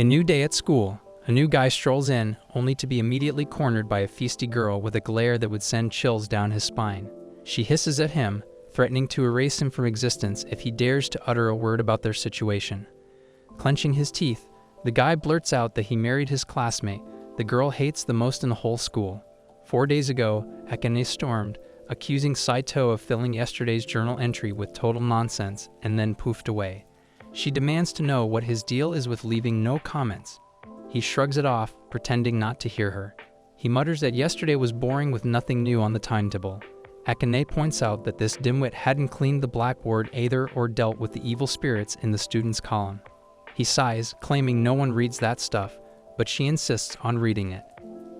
A new day at school. A new guy strolls in, only to be immediately cornered by a feisty girl with a glare that would send chills down his spine. She hisses at him, threatening to erase him from existence if he dares to utter a word about their situation. Clenching his teeth, the guy blurts out that he married his classmate, the girl hates the most in the whole school. 4 days ago, Akane stormed, accusing Saito of filling yesterday's journal entry with total nonsense, and then poofed away. She demands to know what his deal is with leaving no comments. He shrugs it off, pretending not to hear her. He mutters that yesterday was boring with nothing new on the timetable. Akane points out that this dimwit hadn't cleaned the blackboard either or dealt with the evil spirits in the students' column. He sighs, claiming no one reads that stuff, but she insists on reading it.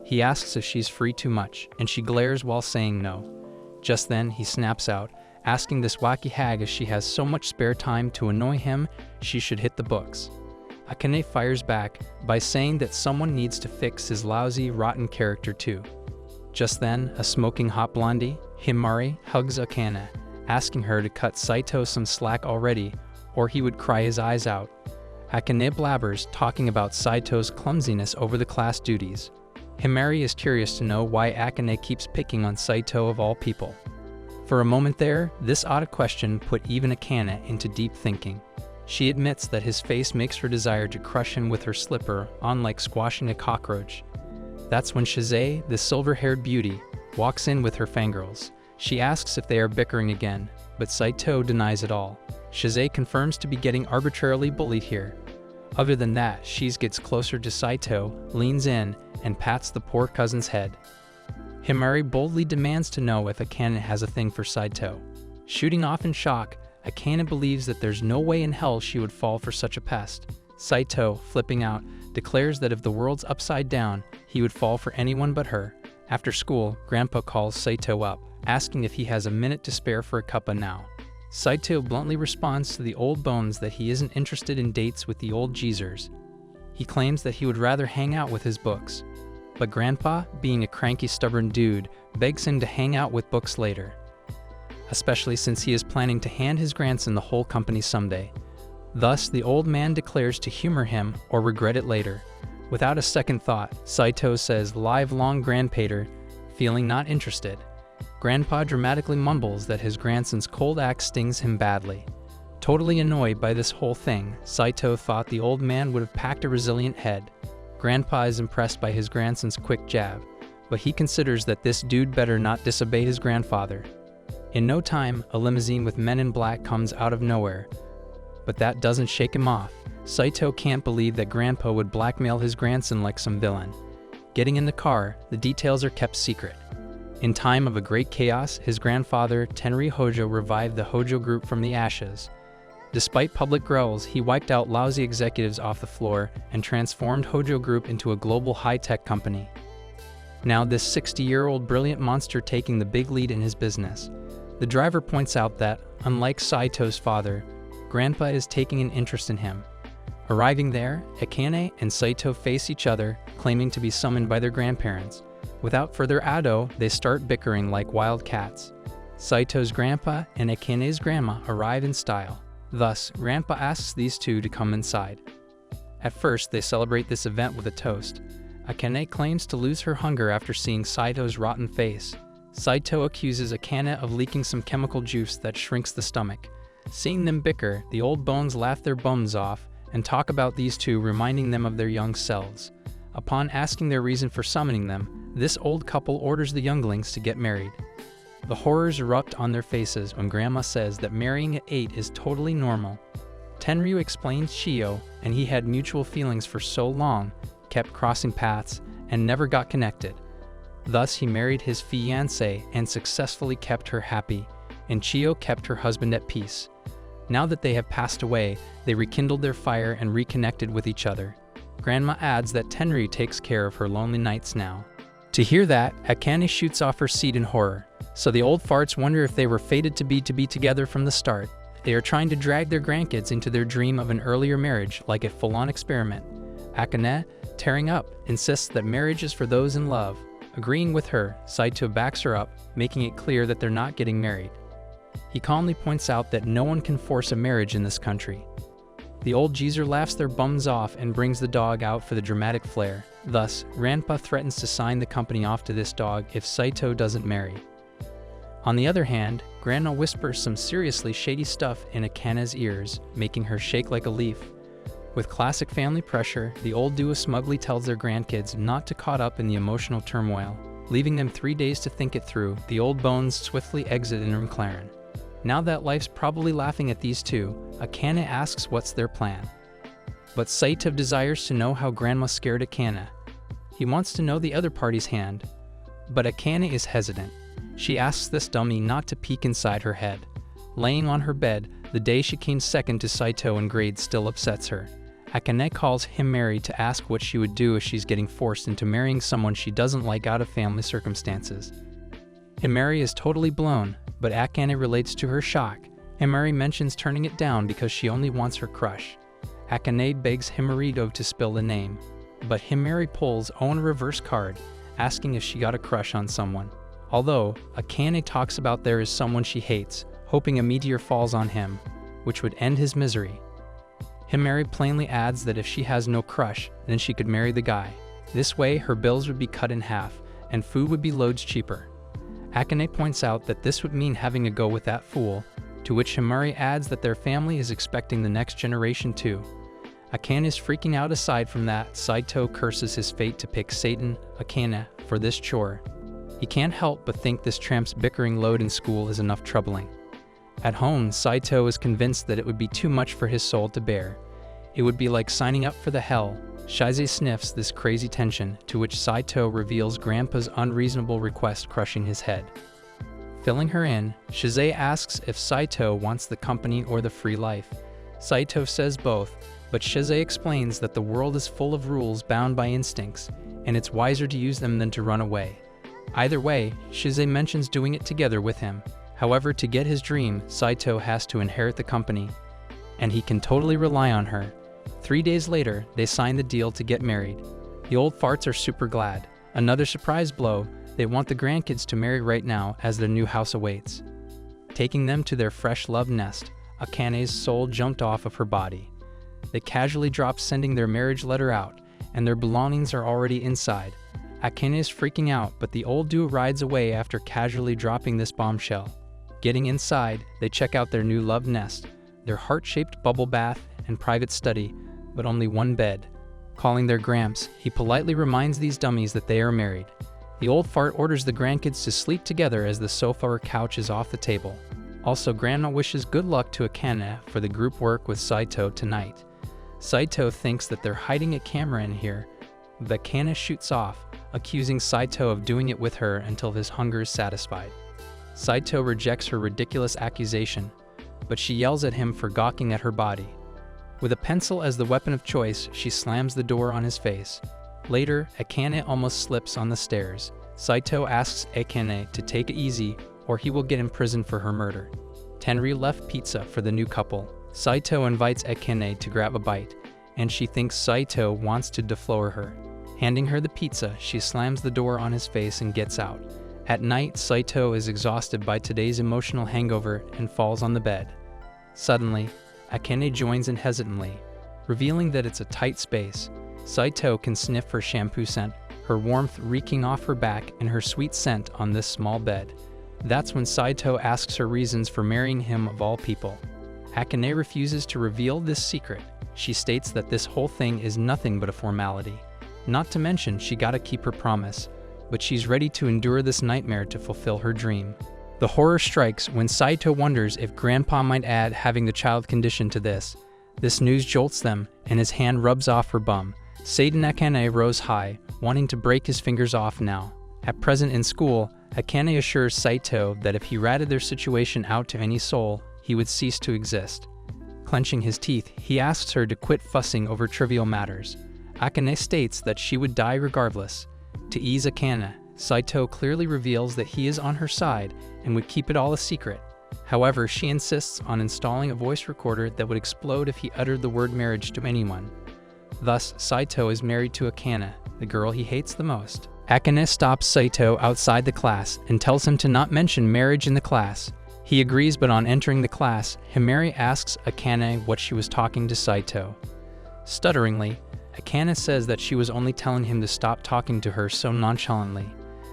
He asks if she's free too much, and she glares while saying no. Just then, he snaps out, asking this wacky hag if she has so much spare time to annoy him, she should hit the books. Akane fires back by saying that someone needs to fix his lousy, rotten character too. Just then, a smoking hot blondie, Himari, hugs Akane, asking her to cut Saito some slack already, or he would cry his eyes out. Akane blabbers, talking about Saito's clumsiness over the class duties. Himari is curious to know why Akane keeps picking on Saito of all people. For a moment there, this odd question put even Akane into deep thinking. She admits that his face makes her desire to crush him with her slipper on like squashing a cockroach. That's when Shizei, the silver-haired beauty, walks in with her fangirls. She asks if they are bickering again, but Saito denies it all. Shizei confirms to be getting arbitrarily bullied here. Other than that, Shiz gets closer to Saito, leans in, and pats the poor cousin's head. Himari boldly demands to know if Akane has a thing for Saito. Shooting off in shock, Akane believes that there's no way in hell she would fall for such a pest. Saito, flipping out, declares that if the world's upside down, he would fall for anyone but her. After school, Grandpa calls Saito up, asking if he has a minute to spare for a cuppa now. Saito bluntly responds to the old bones that he isn't interested in dates with the old geezers. He claims that he would rather hang out with his books. But Grandpa, being a cranky, stubborn dude, begs him to hang out with books later, especially since he is planning to hand his grandson the whole company someday. Thus, the old man declares to humor him or regret it later. Without a second thought, Saito says live long grandpater, feeling not interested. Grandpa dramatically mumbles that his grandson's cold axe stings him badly. Totally annoyed by this whole thing, Saito thought the old man would have packed a resilient head. Grandpa is impressed by his grandson's quick jab, but he considers that this dude better not disobey his grandfather. In no time, a limousine with men in black comes out of nowhere, but that doesn't shake him off. Saito can't believe that Grandpa would blackmail his grandson like some villain. Getting in the car, the details are kept secret. In time of a great chaos, his grandfather, Tenri Hojo, revived the Hojo group from the ashes. Despite public growls, he wiped out lousy executives off the floor and transformed Hojo Group into a global high-tech company. Now this 60-year-old brilliant monster taking the big lead in his business. The driver points out that, unlike Saito's father, Grandpa is taking an interest in him. Arriving there, Akane and Saito face each other, claiming to be summoned by their grandparents. Without further ado, they start bickering like wild cats. Saito's grandpa and Akane's grandma arrive in style. Thus, Grandpa asks these two to come inside. At first, they celebrate this event with a toast. Akane claims to lose her hunger after seeing Saito's rotten face. Saito accuses Akane of leaking some chemical juice that shrinks the stomach. Seeing them bicker, the old bones laugh their bums off and talk about these two, reminding them of their young selves. Upon asking their reason for summoning them, this old couple orders the younglings to get married. The horrors erupt on their faces when Grandma says that marrying at 8 is totally normal. Tenryu explains Shio, and he had mutual feelings for so long, kept crossing paths, and never got connected. Thus he married his fiancée and successfully kept her happy, and Chio kept her husband at peace. Now that they have passed away, they rekindled their fire and reconnected with each other. Grandma adds that Tenryu takes care of her lonely nights now. To hear that, Akane shoots off her seat in horror. So the old farts wonder if they were fated to be together from the start. They are trying to drag their grandkids into their dream of an earlier marriage like a full-on experiment. Akane, tearing up, insists that marriage is for those in love. Agreeing with her, Saito backs her up, making it clear that they're not getting married. He calmly points out that no one can force a marriage in this country. The old geezer laughs their bums off and brings the dog out for the dramatic flair. Thus, Grandpa threatens to sign the company off to this dog if Saito doesn't marry. On the other hand, Grandma whispers some seriously shady stuff in Akane's ears, making her shake like a leaf. With classic family pressure, the old duo smugly tells their grandkids not to caught up in the emotional turmoil. Leaving them 3 days to think it through, the old bones swiftly exit in McLaren. Now that life's probably laughing at these two, Akane asks what's their plan. But Saito desires to know how Grandma scared Akane. He wants to know the other party's hand. But Akane is hesitant. She asks this dummy not to peek inside her head. Laying on her bed, the day she came second to Saito in grades still upsets her. Akane calls Himari to ask what she would do if she's getting forced into marrying someone she doesn't like out of family circumstances. Himari is totally blown, but Akane relates to her shock. Himari mentions turning it down because she only wants her crush. Akane begs Himarido to spill the name, but Himari pulls own reverse card, asking if she got a crush on someone. Although, Akane talks about there is someone she hates, hoping a meteor falls on him, which would end his misery. Himari plainly adds that if she has no crush, then she could marry the guy. This way, her bills would be cut in half, and food would be loads cheaper. Akane points out that this would mean having a go with that fool, to which Himari adds that their family is expecting the next generation too. Akane is freaking out. Aside from that, Saito curses his fate to pick Satan, Akane, for this chore. He can't help but think this tramp's bickering load in school is enough troubling. At home, Saito is convinced that it would be too much for his soul to bear. It would be like signing up for the hell. Shize sniffs this crazy tension, to which Saito reveals Grandpa's unreasonable request, crushing his head. Filling her in, Shize asks if Saito wants the company or the free life. Saito says both, but Shize explains that the world is full of rules bound by instincts, and it's wiser to use them than to run away. Either way, Shize mentions doing it together with him. However, to get his dream, Saito has to inherit the company, and he can totally rely on her. 3 days later, they sign the deal to get married. The old farts are super glad. Another surprise blow, they want the grandkids to marry right now as their new house awaits. Taking them to their fresh love nest, Akane's soul jumped off of her body. They casually drop sending their marriage letter out, and their belongings are already inside. Akane is freaking out, but the old duo rides away after casually dropping this bombshell. Getting inside, they check out their new love nest, their heart-shaped bubble bath and private study, but only one bed. Calling their Gramps, he politely reminds these dummies that they are married. The old fart orders the grandkids to sleep together as the sofa or couch is off the table. Also, Grandma wishes good luck to Akane for the group work with Saito tonight. Saito thinks that they're hiding a camera in here, but Akane shoots off, accusing Saito of doing it with her until his hunger is satisfied. Saito rejects her ridiculous accusation, but she yells at him for gawking at her body. With a pencil as the weapon of choice, she slams the door on his face. Later, Akane almost slips on the stairs. Saito asks Akane to take it easy or he will get imprisoned for her murder. Tenri left pizza for the new couple. Saito invites Akane to grab a bite, and she thinks Saito wants to deflower her. Handing her the pizza, she slams the door on his face and gets out. At night, Saito is exhausted by today's emotional hangover and falls on the bed. Suddenly, Akane joins in hesitantly, revealing that it's a tight space. Saito can sniff her shampoo scent, her warmth reeking off her back and her sweet scent on this small bed. That's when Saito asks her reasons for marrying him of all people. Akane refuses to reveal this secret. She states that this whole thing is nothing but a formality. Not to mention she gotta keep her promise, but she's ready to endure this nightmare to fulfill her dream. The horror strikes when Saito wonders if Grandpa might add having the child condition to this. This news jolts them, and his hand rubs off her bum. Satan Akane rose high, wanting to break his fingers off now. At present in school, Akane assures Saito that if he ratted their situation out to any soul, he would cease to exist. Clenching his teeth, he asks her to quit fussing over trivial matters. Akane states that she would die regardless. To ease Akane, Saito clearly reveals that he is on her side and would keep it all a secret. However, she insists on installing a voice recorder that would explode if he uttered the word marriage to anyone. Thus, Saito is married to Akane, the girl he hates the most. Akane stops Saito outside the class and tells him to not mention marriage in the class. He agrees, but on entering the class, Himari asks Akane what she was talking to Saito. Stutteringly, Akane says that she was only telling him to stop talking to her so nonchalantly.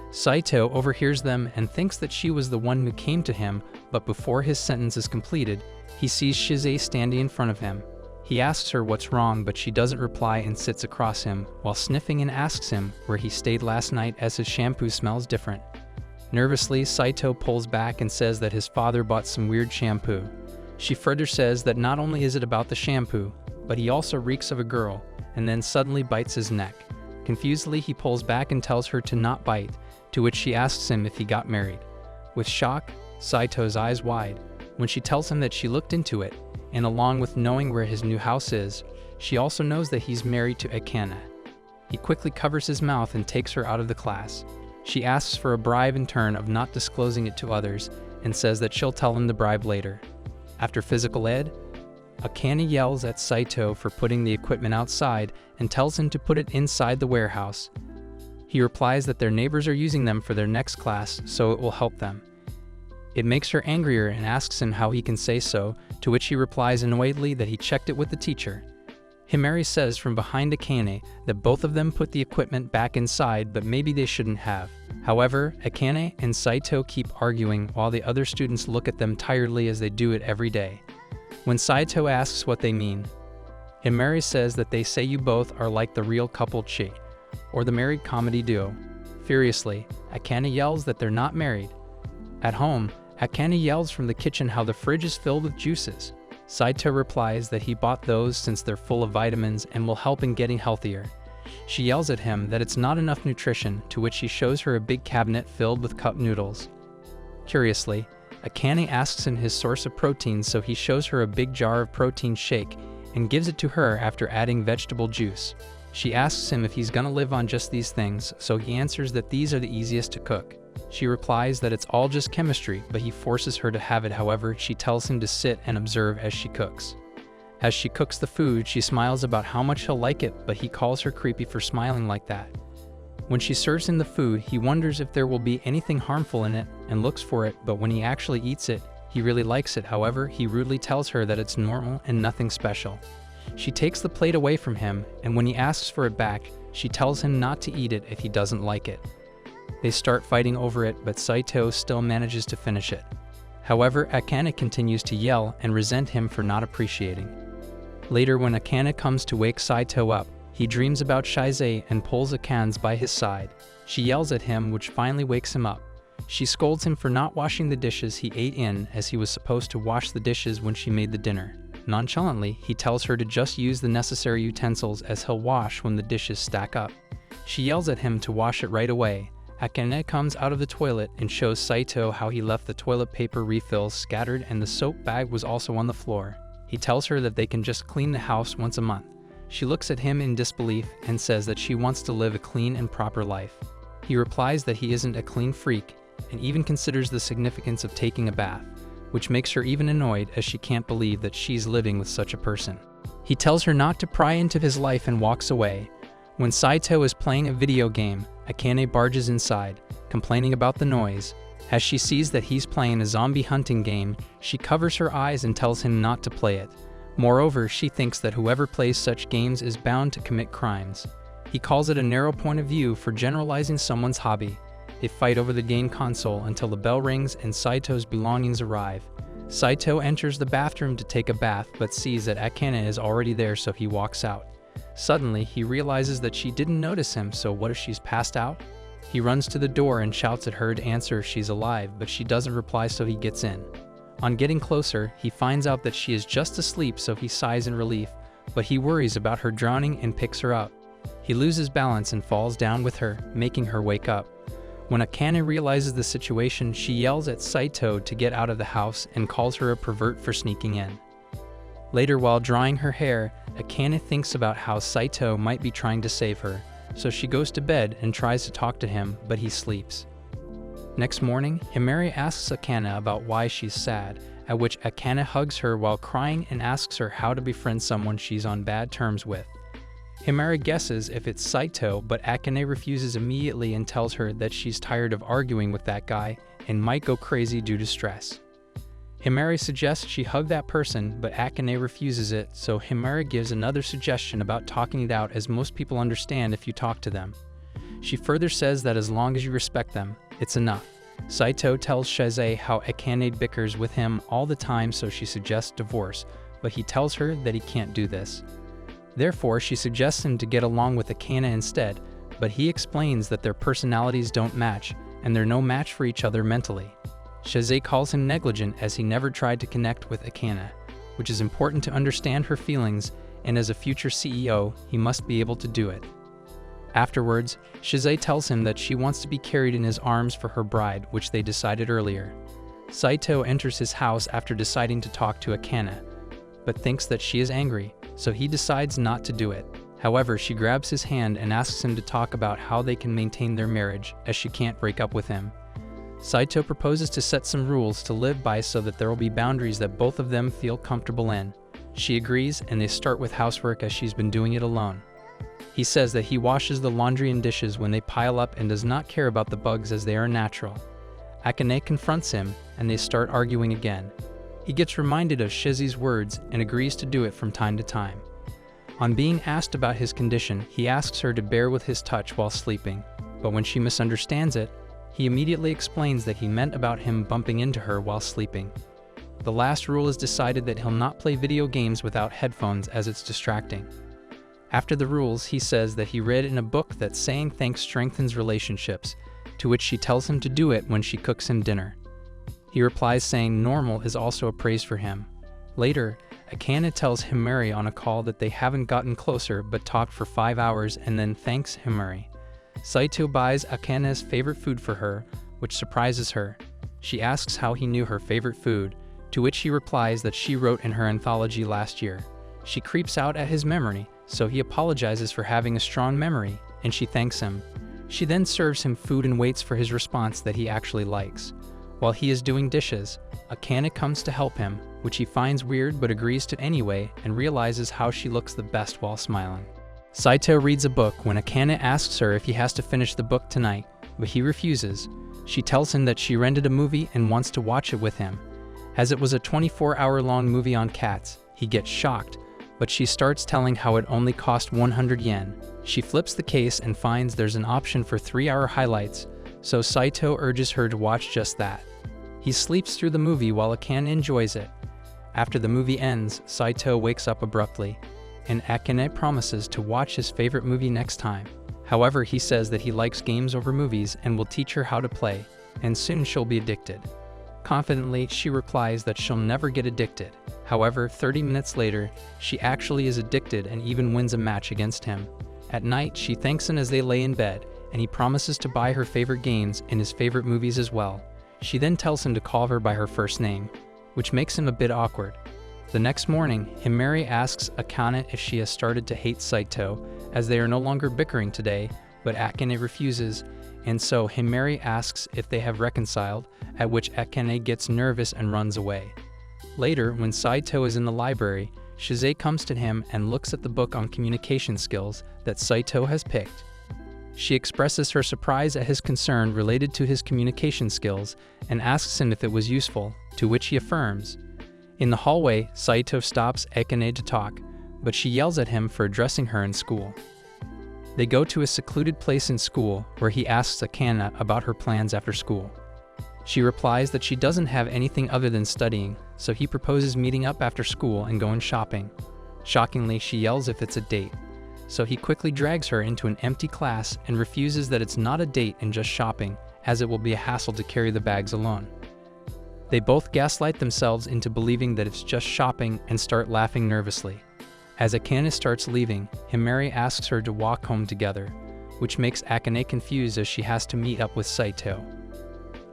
Saito overhears them and thinks that she was the one who came to him, but before his sentence is completed, he sees Shize standing in front of him. He asks her what's wrong, but she doesn't reply and sits across him, while sniffing, and asks him where he stayed last night as his shampoo smells different. Nervously, Saito pulls back and says that his father bought some weird shampoo. She further says that not only is it about the shampoo, but he also reeks of a girl, and then suddenly bites his neck. Confusedly, he pulls back and tells her to not bite, to which she asks him if he got married. With shock, Saito's eyes wide when she tells him that she looked into it, and along with knowing where his new house is, she also knows that he's married to Akane. He quickly covers his mouth and takes her out of the class. She asks for a bribe in turn of not disclosing it to others, and says that she'll tell him the bribe later. After physical ed, Akane yells at Saito for putting the equipment outside and tells him to put it inside the warehouse. He replies that their neighbors are using them for their next class, so it will help them. It makes her angrier and asks him how he can say so, to which he replies annoyedly that he checked it with the teacher. Himari says from behind Akane that both of them put the equipment back inside, but maybe they shouldn't have. However, Akane and Saito keep arguing while the other students look at them tiredly as they do it every day. When Saito asks what they mean, Himari says that they say you both are like the real couple Chi, or the married comedy duo. Furiously, Akane yells that they're not married. At home, Akane yells from the kitchen how the fridge is filled with juices. Saito replies that he bought those since they're full of vitamins and will help in getting healthier. She yells at him that it's not enough nutrition, to which he shows her a big cabinet filled with cup noodles. Curiously, Akane asks him his source of protein, so he shows her a big jar of protein shake and gives it to her after adding vegetable juice. She asks him if he's gonna live on just these things, so he answers that these are the easiest to cook. She replies that it's all just chemistry, but he forces her to have it. However, she tells him to sit and observe as she cooks. As she cooks the food, she smiles about how much he'll like it, but he calls her creepy for smiling like that. When she serves him the food, he wonders if there will be anything harmful in it and looks for it, but when he actually eats it, he really likes it. However, he rudely tells her that it's normal and nothing special. She takes the plate away from him, and when he asks for it back, she tells him not to eat it if he doesn't like it. They start fighting over it, but Saito still manages to finish it. However, Akane continues to yell and resent him for not appreciating. Later, when Akane comes to wake Saito up, he dreams about Shize and pulls Akane's by his side. She yells at him, which finally wakes him up. She scolds him for not washing the dishes he ate in, as he was supposed to wash the dishes when she made the dinner. Nonchalantly, he tells her to just use the necessary utensils, as he'll wash when the dishes stack up. She yells at him to wash it right away. Akane comes out of the toilet and shows Saito how he left the toilet paper refills scattered and the soap bag was also on the floor. He tells her that they can just clean the house once a month. She looks at him in disbelief and says that she wants to live a clean and proper life. He replies that he isn't a clean freak and even considers the significance of taking a bath, which makes her even annoyed as she can't believe that she's living with such a person. He tells her not to pry into his life and walks away. When Saito is playing a video game, Akane barges inside, complaining about the noise. As she sees that he's playing a zombie hunting game, she covers her eyes and tells him not to play it. Moreover, she thinks that whoever plays such games is bound to commit crimes. He calls it a narrow point of view for generalizing someone's hobby. They fight over the game console until the bell rings and Saito's belongings arrive. Saito enters the bathroom to take a bath, but sees that Akane is already there, so he walks out. Suddenly, he realizes that she didn't notice him, so what if she's passed out? He runs to the door and shouts at her to answer if she's alive, but she doesn't reply, so he gets in. On getting closer, he finds out that she is just asleep, so he sighs in relief, but he worries about her drowning and picks her up. He loses balance and falls down with her, making her wake up. When Akane realizes the situation, she yells at Saito to get out of the house and calls her a pervert for sneaking in. Later, while drying her hair, Akane thinks about how Saito might be trying to save her, so she goes to bed and tries to talk to him, but he sleeps. Next morning, Himari asks Akane about why she's sad, at which Akane hugs her while crying and asks her how to befriend someone she's on bad terms with. Himari guesses if it's Saito, but Akane refuses immediately and tells her that she's tired of arguing with that guy and might go crazy due to stress. Himari suggests she hug that person, but Akane refuses it, so Himari gives another suggestion about talking it out, as most people understand if you talk to them. She further says that as long as you respect them, it's enough. Saito tells Shize how Akane bickers with him all the time, so she suggests divorce, but he tells her that he can't do this. Therefore, she suggests him to get along with Akane instead, but he explains that their personalities don't match, and they're no match for each other mentally. Shize calls him negligent as he never tried to connect with Akane, which is important to understand her feelings, and as a future CEO, he must be able to do it. Afterwards, Shize tells him that she wants to be carried in his arms for her bride, which they decided earlier. Saito enters his house after deciding to talk to Akane, but thinks that she is angry, so he decides not to do it. However, she grabs his hand and asks him to talk about how they can maintain their marriage, as she can't break up with him. Saito proposes to set some rules to live by so that there will be boundaries that both of them feel comfortable in. She agrees, and they start with housework as she's been doing it alone. He says that he washes the laundry and dishes when they pile up and does not care about the bugs as they are natural. Akane confronts him, and they start arguing again. He gets reminded of Shize's words and agrees to do it from time to time. On being asked about his condition, he asks her to bear with his touch while sleeping, but when she misunderstands it, he immediately explains that he meant about him bumping into her while sleeping. The last rule is decided that he'll not play video games without headphones as it's distracting. After the rules, he says that he read in a book that saying thanks strengthens relationships, to which she tells him to do it when she cooks him dinner. He replies saying normal is also a praise for him. Later, Akane tells Himari on a call that they haven't gotten closer but talked for 5 hours and then thanks Himari. Saito buys Akane's favorite food for her, which surprises her. She asks how he knew her favorite food, to which he replies that she wrote in her anthology last year. She creeps out at his memory, so he apologizes for having a strong memory, and she thanks him. She then serves him food and waits for his response that he actually likes. While he is doing dishes, Akane comes to help him, which he finds weird but agrees to anyway and realizes how she looks the best while smiling. Saito reads a book when Akane asks her if he has to finish the book tonight, but he refuses. She tells him that she rented a movie and wants to watch it with him. As it was a 24-hour-long movie on cats, he gets shocked, but she starts telling how it only cost 100 yen. She flips the case and finds there's an option for 3-hour highlights, so Saito urges her to watch just that. He sleeps through the movie while Akane enjoys it. After the movie ends, Saito wakes up abruptly, and Akane promises to watch his favorite movie next time. However, he says that he likes games over movies and will teach her how to play, and soon she'll be addicted. Confidently, she replies that she'll never get addicted. However, 30 minutes later, she actually is addicted and even wins a match against him. At night, she thanks him as they lay in bed, and he promises to buy her favorite games and his favorite movies as well. She then tells him to call her by her first name, which makes him a bit awkward. The next morning, Himari asks Akane if she has started to hate Saito, as they are no longer bickering today, but Akane refuses, and so Himari asks if they have reconciled, at which Akane gets nervous and runs away. Later, when Saito is in the library, Shize comes to him and looks at the book on communication skills that Saito has picked. She expresses her surprise at his concern related to his communication skills and asks him if it was useful, to which he affirms. In the hallway, Saito stops Akane to talk, but she yells at him for addressing her in school. They go to a secluded place in school where he asks Akane about her plans after school. She replies that she doesn't have anything other than studying, so he proposes meeting up after school and going shopping. Shockingly, she yells if it's a date, so he quickly drags her into an empty class and refuses that it's not a date and just shopping, as it will be a hassle to carry the bags alone. They both gaslight themselves into believing that it's just shopping and start laughing nervously. As Akane starts leaving, Himari asks her to walk home together, which makes Akane confused as she has to meet up with Saito.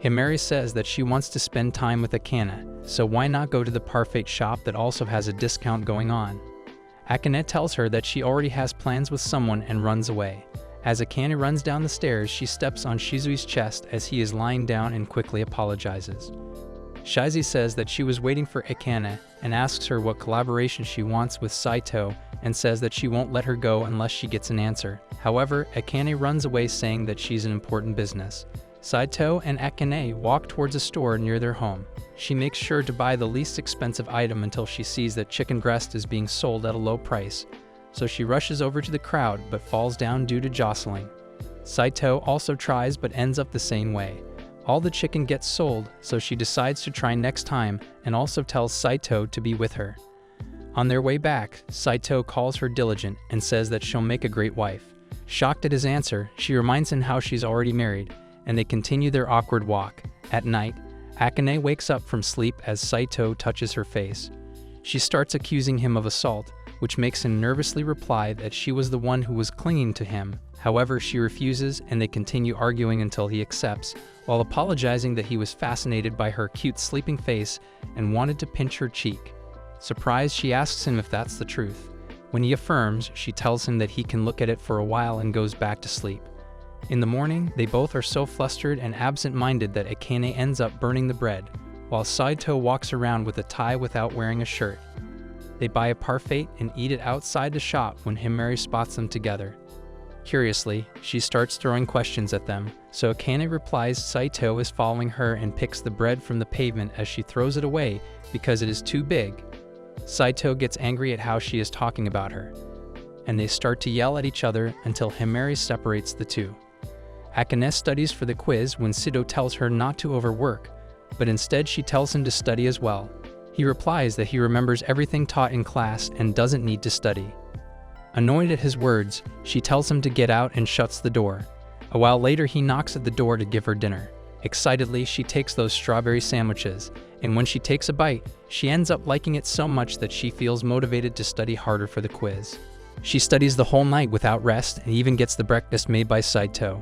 Himari says that she wants to spend time with Akane, so why not go to the parfait shop that also has a discount going on? Akane tells her that she already has plans with someone and runs away. As Akane runs down the stairs, she steps on Shizui's chest as he is lying down and quickly apologizes. Shizu says that she was waiting for Akane and asks her what collaboration she wants with Saito and says that she won't let her go unless she gets an answer. However, Akane runs away saying that she's an important business. Saito and Akane walk towards a store near their home. She makes sure to buy the least expensive item until she sees that chicken breast is being sold at a low price, so she rushes over to the crowd but falls down due to jostling. Saito also tries but ends up the same way. All the chicken gets sold, so she decides to try next time and also tells Saito to be with her. On their way back, Saito calls her diligent and says that she'll make a great wife. Shocked at his answer, she reminds him how she's already married, and they continue their awkward walk. At night, Akane wakes up from sleep as Saito touches her face. She starts accusing him of assault, which makes him nervously reply that she was the one who was clinging to him. However, she refuses and they continue arguing until he accepts, while apologizing that he was fascinated by her cute sleeping face and wanted to pinch her cheek. Surprised, she asks him if that's the truth. When he affirms, she tells him that he can look at it for a while and goes back to sleep. In the morning, they both are so flustered and absent-minded that Akane ends up burning the bread, while Saito walks around with a tie without wearing a shirt. They buy a parfait and eat it outside the shop when Himari spots them together. Curiously, she starts throwing questions at them, so Akane replies Saito is following her and picks the bread from the pavement as she throws it away because it is too big. Saito gets angry at how she is talking about her, and they start to yell at each other until Himari separates the two. Akane studies for the quiz when Sido tells her not to overwork, but instead she tells him to study as well. He replies that he remembers everything taught in class and doesn't need to study. Annoyed at his words, she tells him to get out and shuts the door. A while later, he knocks at the door to give her dinner. Excitedly, she takes those strawberry sandwiches, and when she takes a bite, she ends up liking it so much that she feels motivated to study harder for the quiz. She studies the whole night without rest and even gets the breakfast made by Saito.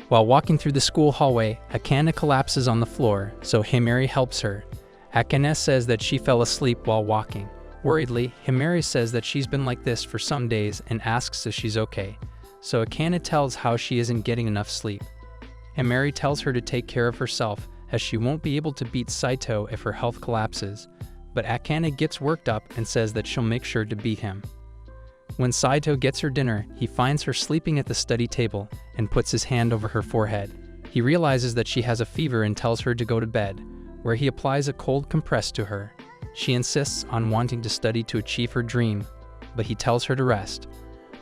While walking through the school hallway, Akane collapses on the floor, so Himari helps her. Akane says that she fell asleep while walking. Worriedly, Himari says that she's been like this for some days and asks if she's okay, so Akane tells how she isn't getting enough sleep. Himari tells her to take care of herself as she won't be able to beat Saito if her health collapses, but Akane gets worked up and says that she'll make sure to beat him. When Saito gets her dinner, he finds her sleeping at the study table and puts his hand over her forehead. He realizes that she has a fever and tells her to go to bed, where he applies a cold compress to her. She insists on wanting to study to achieve her dream, but he tells her to rest.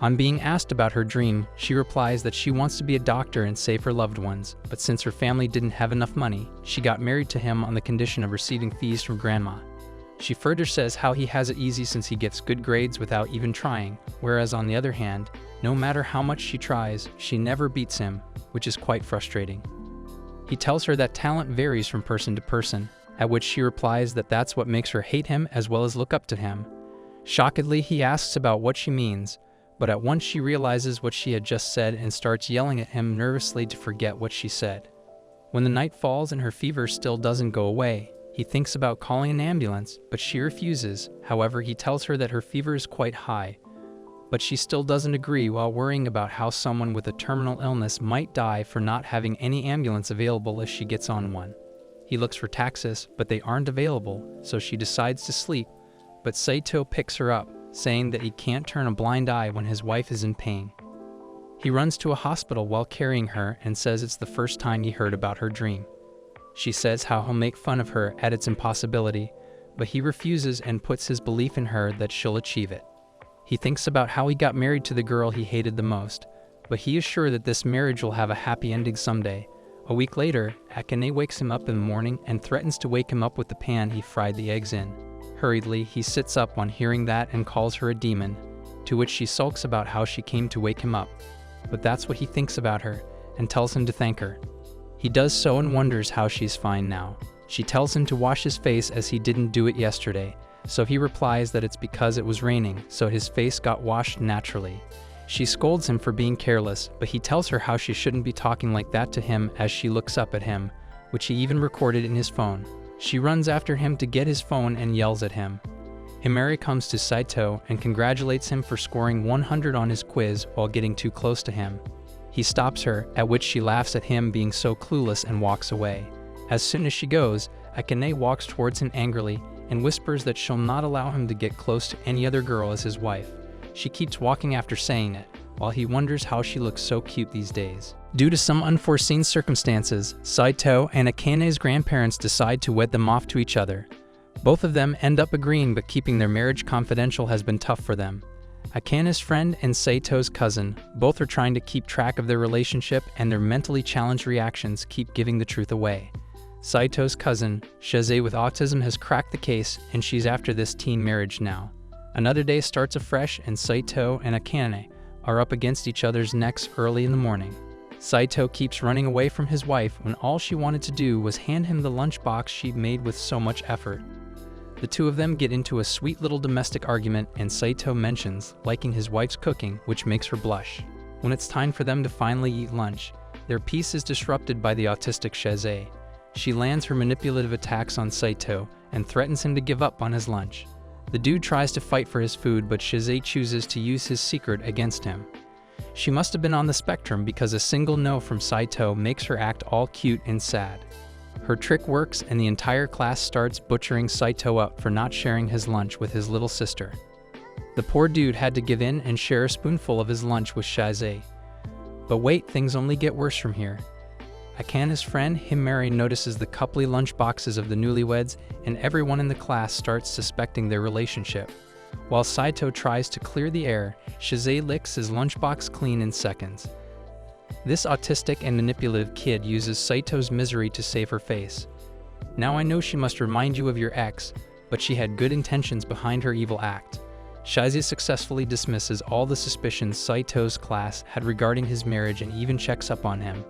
On being asked about her dream, she replies that she wants to be a doctor and save her loved ones, but since her family didn't have enough money, she got married to him on the condition of receiving fees from grandma. She further says how he has it easy since he gets good grades without even trying, whereas on the other hand, no matter how much she tries, she never beats him, which is quite frustrating. He tells her that talent varies from person to person, at which she replies that that's what makes her hate him as well as look up to him. Shockedly, he asks about what she means, but at once she realizes what she had just said and starts yelling at him nervously to forget what she said. When the night falls and her fever still doesn't go away, he thinks about calling an ambulance, but she refuses. However, he tells her that her fever is quite high, but she still doesn't agree while worrying about how someone with a terminal illness might die for not having any ambulance available if she gets on one. He looks for taxis, but they aren't available, so she decides to sleep, but Saito picks her up, saying that he can't turn a blind eye when his wife is in pain. He runs to a hospital while carrying her and says it's the first time he heard about her dream. She says how he'll make fun of her at its impossibility, but he refuses and puts his belief in her that she'll achieve it. He thinks about how he got married to the girl he hated the most, but he is sure that this marriage will have a happy ending someday. A week later, Akane wakes him up in the morning and threatens to wake him up with the pan he fried the eggs in. Hurriedly, he sits up on hearing that and calls her a demon, to which she sulks about how she came to wake him up. But that's what he thinks about her, and tells him to thank her. He does so and wonders how she's fine now. She tells him to wash his face as he didn't do it yesterday, so he replies that it's because it was raining, so his face got washed naturally. She scolds him for being careless, but he tells her how she shouldn't be talking like that to him as she looks up at him, which he even recorded in his phone. She runs after him to get his phone and yells at him. Himari comes to Saito and congratulates him for scoring 100 on his quiz while getting too close to him. He stops her, at which she laughs at him being so clueless and walks away. As soon as she goes, Akane walks towards him angrily and whispers that she'll not allow him to get close to any other girl as his wife. She keeps walking after saying it, while he wonders how she looks so cute these days. Due to some unforeseen circumstances, Saito and Akane's grandparents decide to wed them off to each other. Both of them end up agreeing, but keeping their marriage confidential has been tough for them. Akane's friend and Saito's cousin both are trying to keep track of their relationship, and their mentally challenged reactions keep giving the truth away. Saito's cousin, Shize with autism, has cracked the case, and she's after this teen marriage now. Another day starts afresh, and Saito and Akane are up against each other's necks early in the morning. Saito keeps running away from his wife when all she wanted to do was hand him the lunchbox she'd made with so much effort. The two of them get into a sweet little domestic argument, and Saito mentions liking his wife's cooking, which makes her blush. When it's time for them to finally eat lunch, their peace is disrupted by the autistic Shize. She lands her manipulative attacks on Saito and threatens him to give up on his lunch. The dude tries to fight for his food, but Shize chooses to use his secret against him. She must have been on the spectrum, because a single no from Saito makes her act all cute and sad. Her trick works, and the entire class starts butchering Saito up for not sharing his lunch with his little sister. The poor dude had to give in and share a spoonful of his lunch with Shize. But wait, things only get worse from here. Akane's friend Himari notices the coupley lunchboxes of the newlyweds, and everyone in the class starts suspecting their relationship. While Saito tries to clear the air, Shize licks his lunchbox clean in seconds. This autistic and manipulative kid uses Saito's misery to save her face. Now I know she must remind you of your ex, but she had good intentions behind her evil act. Shize successfully dismisses all the suspicions Saito's class had regarding his marriage and even checks up on him.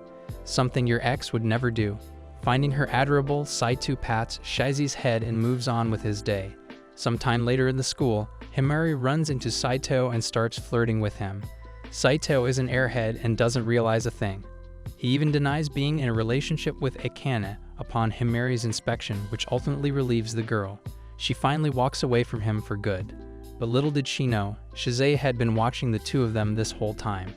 Something your ex would never do. Finding her adorable, Saito pats Shize's head and moves on with his day. Sometime later in the school, Himari runs into Saito and starts flirting with him. Saito is an airhead and doesn't realize a thing. He even denies being in a relationship with Akane upon Himari's inspection, which ultimately relieves the girl. She finally walks away from him for good. But little did she know, Shize had been watching the two of them this whole time.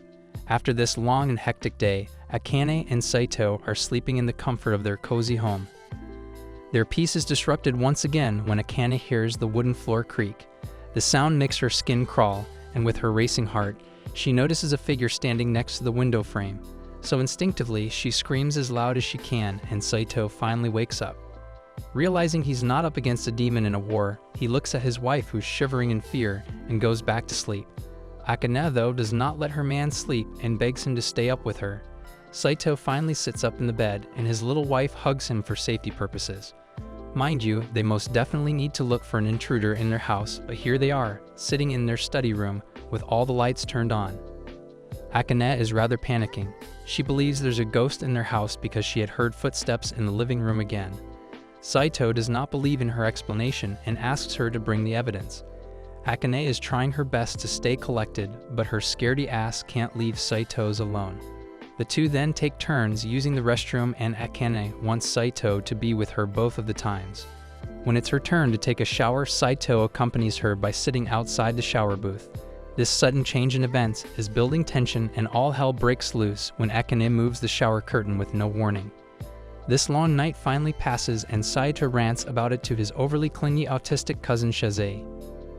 After this long and hectic day, Akane and Saito are sleeping in the comfort of their cozy home. Their peace is disrupted once again when Akane hears the wooden floor creak. The sound makes her skin crawl, and with her racing heart, she notices a figure standing next to the window frame. So instinctively, she screams as loud as she can, and Saito finally wakes up. Realizing he's not up against a demon in a war, he looks at his wife, who's shivering in fear, and goes back to sleep. Akane, though, does not let her man sleep and begs him to stay up with her. Saito finally sits up in the bed, and his little wife hugs him for safety purposes. Mind you, they most definitely need to look for an intruder in their house, but here they are, sitting in their study room, with all the lights turned on. Akane is rather panicking. She believes there's a ghost in their house because she had heard footsteps in the living room again. Saito does not believe in her explanation and asks her to bring the evidence. Akane is trying her best to stay collected, but her scaredy ass can't leave Saito's alone. The two then take turns using the restroom, and Akane wants Saito to be with her both of the times. When it's her turn to take a shower, Saito accompanies her by sitting outside the shower booth. This sudden change in events is building tension, and all hell breaks loose when Akane moves the shower curtain with no warning. This long night finally passes, and Saito rants about it to his overly clingy autistic cousin Shize.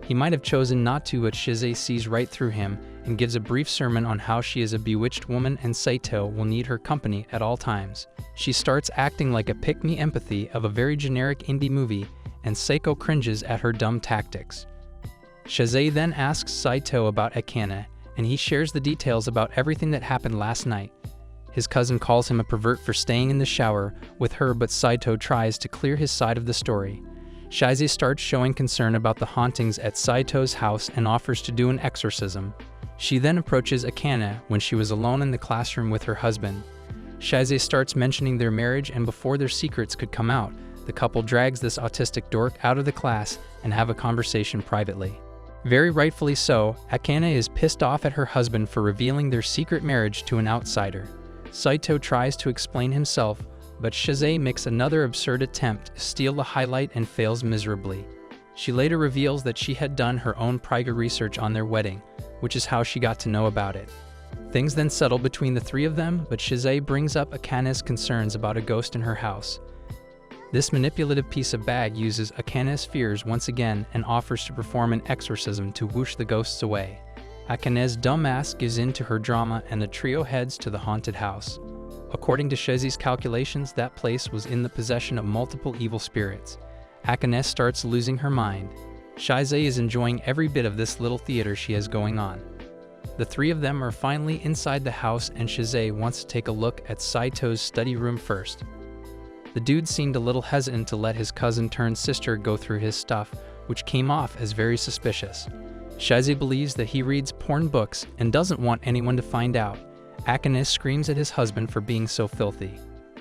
He might have chosen not to, but Shize sees right through him and gives a brief sermon on how she is a bewitched woman and Saito will need her company at all times. She starts acting like a pick-me empathy of a very generic indie movie, and Seiko cringes at her dumb tactics. Shize then asks Saito about Akane, and he shares the details about everything that happened last night. His cousin calls him a pervert for staying in the shower with her, but Saito tries to clear his side of the story. Shize starts showing concern about the hauntings at Saito's house and offers to do an exorcism. She then approaches Akane when she was alone in the classroom with her husband. Shize starts mentioning their marriage, and before their secrets could come out, the couple drags this autistic dork out of the class and have a conversation privately. Very rightfully so, Akane is pissed off at her husband for revealing their secret marriage to an outsider. Saito tries to explain himself, but Shize makes another absurd attempt to steal the highlight and fails miserably. She later reveals that she had done her own private research on their wedding, which is how she got to know about it. Things then settle between the three of them, but Shize brings up Akane's concerns about a ghost in her house. This manipulative piece of bag uses Akane's fears once again and offers to perform an exorcism to whoosh the ghosts away. Akane's dumbass gives in to her drama and the trio heads to the haunted house. According to Shize's calculations, that place was in the possession of multiple evil spirits. Akane starts losing her mind. Shize is enjoying every bit of this little theater she has going on. The three of them are finally inside the house, and Shize wants to take a look at Saito's study room first. The dude seemed a little hesitant to let his cousin-turned-sister go through his stuff, which came off as very suspicious. Shize believes that he reads porn books and doesn't want anyone to find out. Akane screams at his husband for being so filthy.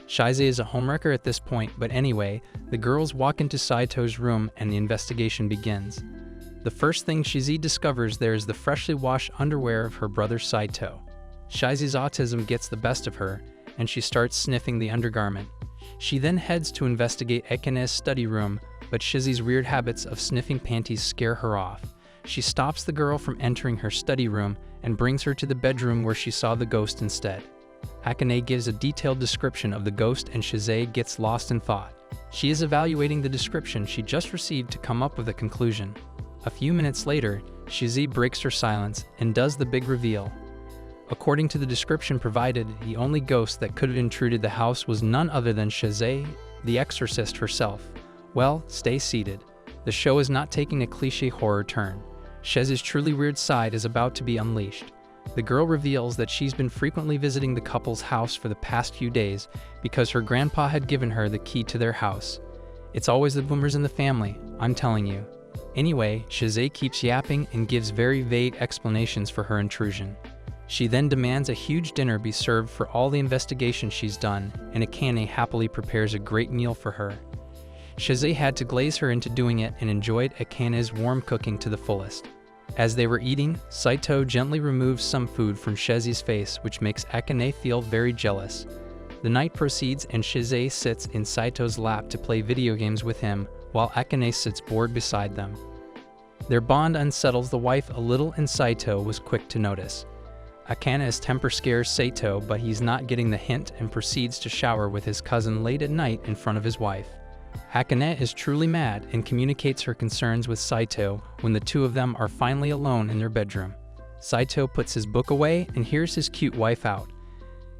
Shize is a homewrecker at this point, but anyway, the girls walk into Saito's room and the investigation begins. The first thing Shize discovers there is the freshly washed underwear of her brother Saito. Shize's autism gets the best of her, and she starts sniffing the undergarment. She then heads to investigate Akane's study room, but Shize's weird habits of sniffing panties scare her off. She stops the girl from entering her study room and brings her to the bedroom where she saw the ghost instead. Akane gives a detailed description of the ghost and Shize gets lost in thought. She is evaluating the description she just received to come up with a conclusion. A few minutes later, Shize breaks her silence and does the big reveal. According to the description provided, the only ghost that could have intruded the house was none other than Shize, the exorcist herself. Well, stay seated. The show is not taking a cliché horror turn. Shize's truly weird side is about to be unleashed. The girl reveals that she's been frequently visiting the couple's house for the past few days because her grandpa had given her the key to their house. It's always the boomers in the family, I'm telling you. Anyway, Shize keeps yapping and gives very vague explanations for her intrusion. She then demands a huge dinner be served for all the investigation she's done, and Akane happily prepares a great meal for her. Shize had to glaze her into doing it and enjoyed Akane's warm cooking to the fullest. As they were eating, Saito gently removes some food from Shize's face, which makes Akane feel very jealous. The night proceeds and Shize sits in Saito's lap to play video games with him, while Akane sits bored beside them. Their bond unsettles the wife a little, and Saito was quick to notice. Akane's temper scares Saito, but he's not getting the hint and proceeds to shower with his cousin late at night in front of his wife. Akane is truly mad and communicates her concerns with Saito when the two of them are finally alone in their bedroom. Saito puts his book away and hears his cute wife out.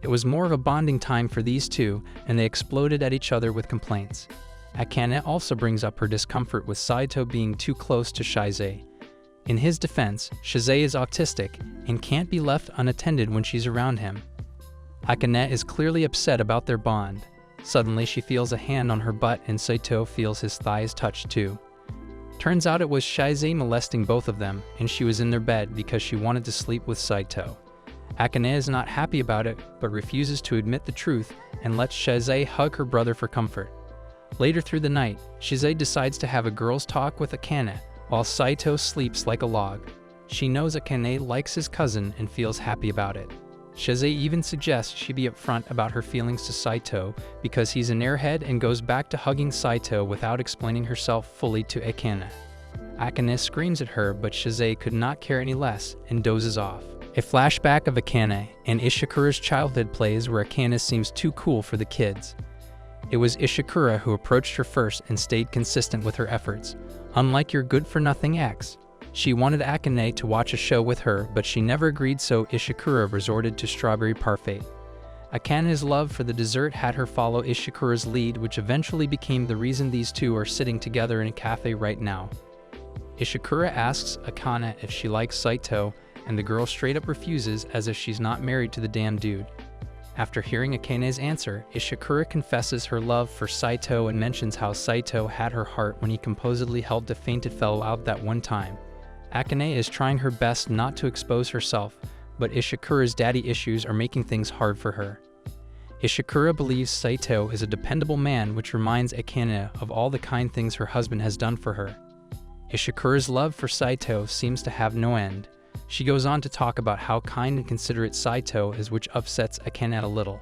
It was more of a bonding time for these two, and they exploded at each other with complaints. Akane also brings up her discomfort with Saito being too close to Shize. In his defense, Shize is autistic and can't be left unattended when she's around him. Akane is clearly upset about their bond. Suddenly, she feels a hand on her butt and Saito feels his thighs touched too. Turns out it was Shize molesting both of them, and she was in their bed because she wanted to sleep with Saito. Akane is not happy about it, but refuses to admit the truth and lets Shize hug her brother for comfort. Later through the night, Shize decides to have a girls' talk with Akane, while Saito sleeps like a log. She knows Akane likes his cousin and feels happy about it. Shize even suggests she be upfront about her feelings to Saito because he's an airhead, and goes back to hugging Saito without explaining herself fully to Akane. Akane screams at her, but Shize could not care any less and dozes off. A flashback of Akane and Ishikura's childhood plays where Akane seems too cool for the kids. It was Ishikura who approached her first and stayed consistent with her efforts. Unlike your good-for-nothing ex, she wanted Akane to watch a show with her, but she never agreed, so Ishikura resorted to strawberry parfait. Akane's love for the dessert had her follow Ishikura's lead, which eventually became the reason these two are sitting together in a cafe right now. Ishikura asks Akane if she likes Saito, and the girl straight up refuses, as if she's not married to the damn dude. After hearing Akane's answer, Ishikura confesses her love for Saito and mentions how Saito had her heart when he composedly helped a fainted fellow out that one time. Akane is trying her best not to expose herself, but Ishikura's daddy issues are making things hard for her. Ishikura believes Saito is a dependable man, which reminds Akane of all the kind things her husband has done for her. Ishikura's love for Saito seems to have no end. She goes on to talk about how kind and considerate Saito is, which upsets Akane a little.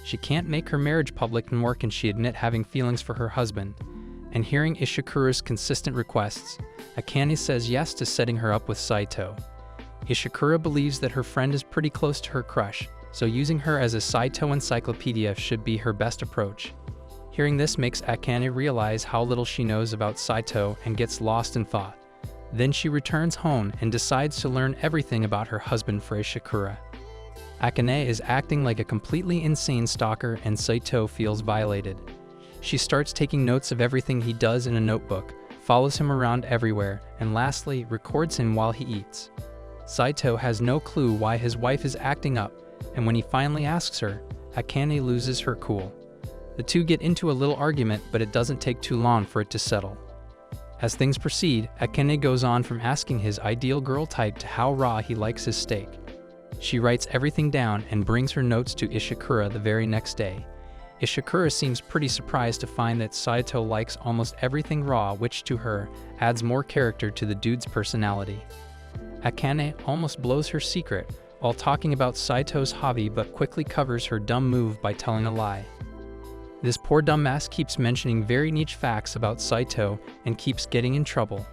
She can't make her marriage public, nor can she admit having feelings for her husband. And hearing Ishikura's consistent requests, Akane says yes to setting her up with Saito. Ishikura believes that her friend is pretty close to her crush, so using her as a Saito encyclopedia should be her best approach. Hearing this makes Akane realize how little she knows about Saito and gets lost in thought. Then she returns home and decides to learn everything about her husband for Ishikura. Akane is acting like a completely insane stalker and Saito feels violated. She starts taking notes of everything he does in a notebook, follows him around everywhere, and lastly, records him while he eats. Saito has no clue why his wife is acting up, and when he finally asks her, Akane loses her cool. The two get into a little argument, but it doesn't take too long for it to settle. As things proceed, Akane goes on from asking his ideal girl type to how raw he likes his steak. She writes everything down and brings her notes to Ishikura the very next day. Ishikura seems pretty surprised to find that Saito likes almost everything raw, which to her adds more character to the dude's personality. Akane almost blows her secret while talking about Saito's hobby, but quickly covers her dumb move by telling a lie. This poor dumbass keeps mentioning very niche facts about Saito and keeps getting in trouble.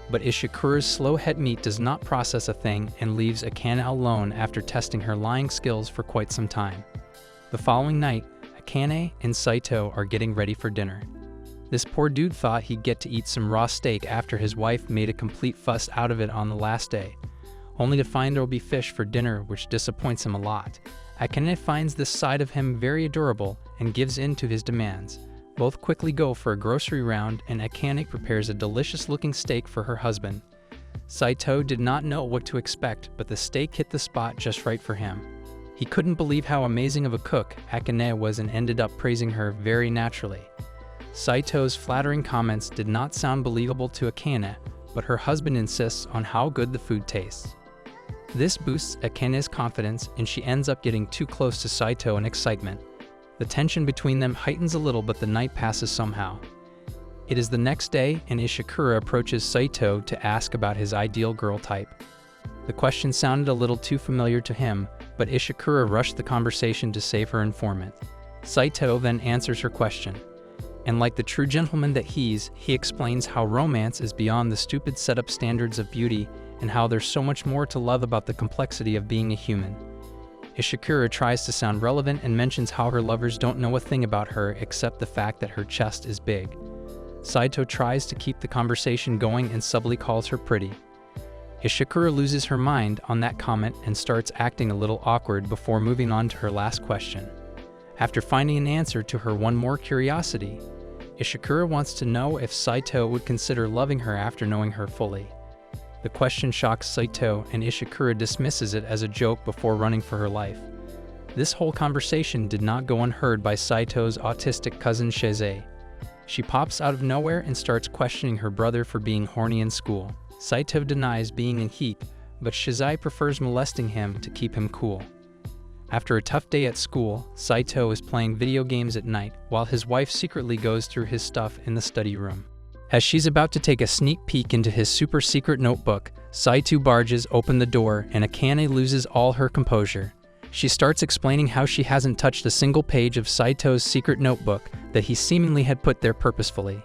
But Ishikura's slow head meat does not process a thing and leaves Akane alone after testing her lying skills for quite some time. The following night, Akane and Saito are getting ready for dinner. This poor dude thought he'd get to eat some raw steak after his wife made a complete fuss out of it on the last day, only to find there will be fish for dinner, which disappoints him a lot. Akane finds this side of him very adorable and gives in to his demands. Both quickly go for a grocery round and Akane prepares a delicious-looking steak for her husband. Saito did not know what to expect, but the steak hit the spot just right for him. He couldn't believe how amazing of a cook Akane was and ended up praising her very naturally. Saito's flattering comments did not sound believable to Akane, but her husband insists on how good the food tastes. This boosts Akane's confidence and she ends up getting too close to Saito in excitement. The tension between them heightens a little, but the night passes somehow. It is the next day and Ishikura approaches Saito to ask about his ideal girl type. The question sounded a little too familiar to him, but Ishikura rushed the conversation to save her informant. Saito then answers her question. And like the true gentleman that he explains how romance is beyond the stupid set-up standards of beauty and how there's so much more to love about the complexity of being a human. Ishikura tries to sound relevant and mentions how her lovers don't know a thing about her except the fact that her chest is big. Saito tries to keep the conversation going and subtly calls her pretty. Ishikura loses her mind on that comment and starts acting a little awkward before moving on to her last question. After finding an answer to her one more curiosity, Ishikura wants to know if Saito would consider loving her after knowing her fully. The question shocks Saito and Ishikura dismisses it as a joke before running for her life. This whole conversation did not go unheard by Saito's autistic cousin Shize. She pops out of nowhere and starts questioning her brother for being horny in school. Saito denies being in heat, but Shize prefers molesting him to keep him cool. After a tough day at school, Saito is playing video games at night while his wife secretly goes through his stuff in the study room. As she's about to take a sneak peek into his super secret notebook, Saito barges open the door and Akane loses all her composure. She starts explaining how she hasn't touched a single page of Saito's secret notebook that he seemingly had put there purposefully.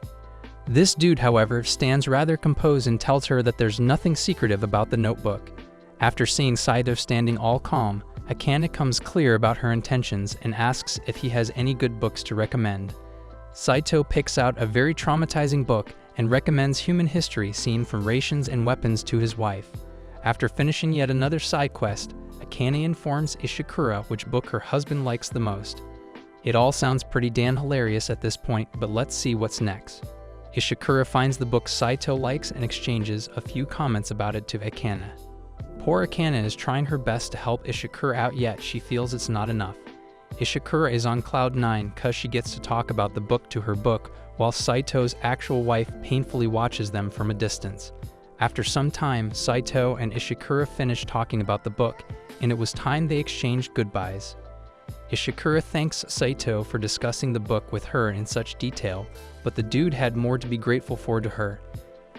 This dude, however, stands rather composed and tells her that there's nothing secretive about the notebook. After seeing Saito standing all calm, Akane comes clear about her intentions and asks if he has any good books to recommend. Saito picks out a very traumatizing book and recommends human history seen from rations and weapons to his wife. After finishing yet another side quest, Akane informs Ishikura which book her husband likes the most. It all sounds pretty damn hilarious at this point, but let's see what's next. Ishikura finds the book Saito likes and exchanges a few comments about it to Akane. Poor Akane is trying her best to help Ishikura out, yet she feels it's not enough. Ishikura is on cloud 9 cause she gets to talk about the book to her book, while Saito's actual wife painfully watches them from a distance. After some time, Saito and Ishikura finish talking about the book, and it was time they exchanged goodbyes. Ishikura thanks Saito for discussing the book with her in such detail, but the dude had more to be grateful for to her.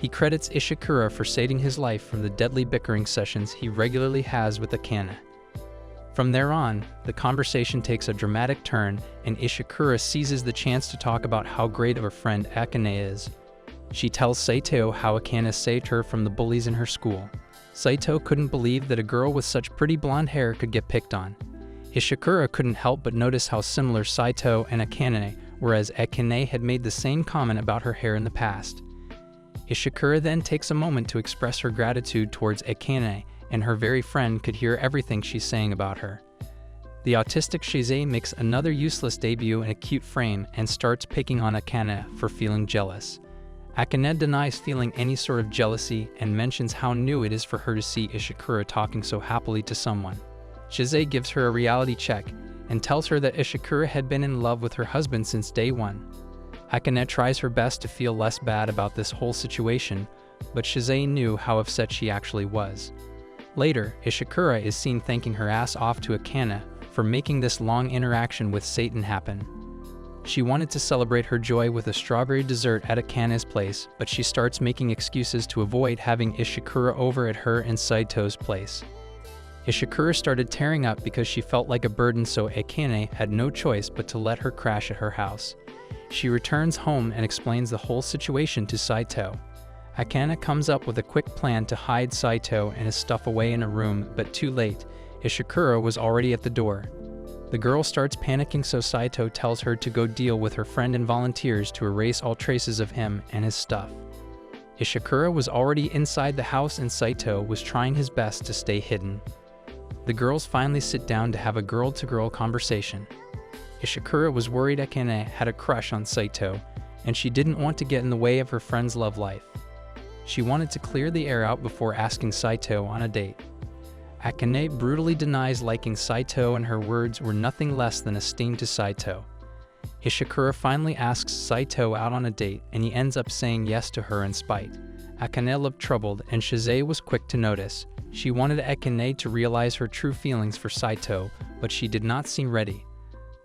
He credits Ishikura for saving his life from the deadly bickering sessions he regularly has with Akane. From there on, the conversation takes a dramatic turn, and Ishikura seizes the chance to talk about how great of a friend Akane is. She tells Saito how Akane saved her from the bullies in her school. Saito couldn't believe that a girl with such pretty blonde hair could get picked on. Ishikura couldn't help but notice how similar Saito and Akane were, as Akane had made the same comment about her hair in the past. Ishikura then takes a moment to express her gratitude towards Akane, and her very friend could hear everything she's saying about her. The autistic Shize makes another useless debut in a cute frame and starts picking on Akane for feeling jealous. Akane denies feeling any sort of jealousy and mentions how new it is for her to see Ishikura talking so happily to someone. Shize gives her a reality check and tells her that Ishikura had been in love with her husband since day one. Akane tries her best to feel less bad about this whole situation, but Shize knew how upset she actually was. Later, Ishikura is seen thanking her ass off to Akane for making this long interaction with Satan happen. She wanted to celebrate her joy with a strawberry dessert at Akane's place, but she starts making excuses to avoid having Ishikura over at her and Saito's place. Ishikura started tearing up because she felt like a burden, so Akane had no choice but to let her crash at her house. She returns home and explains the whole situation to Saito. Akane comes up with a quick plan to hide Saito and his stuff away in a room, but too late. Ishikura was already at the door. The girl starts panicking, so Saito tells her to go deal with her friend and volunteers to erase all traces of him and his stuff. Ishikura was already inside the house and Saito was trying his best to stay hidden. The girls finally sit down to have a girl-to-girl conversation. Ishikura was worried Akane had a crush on Saito, and she didn't want to get in the way of her friend's love life. She wanted to clear the air out before asking Saito on a date. Akane brutally denies liking Saito, and her words were nothing less than a sting to Saito. Ishikura finally asks Saito out on a date, and he ends up saying yes to her in spite. Akane looked troubled, and Shize was quick to notice. She wanted Akane to realize her true feelings for Saito, but she did not seem ready.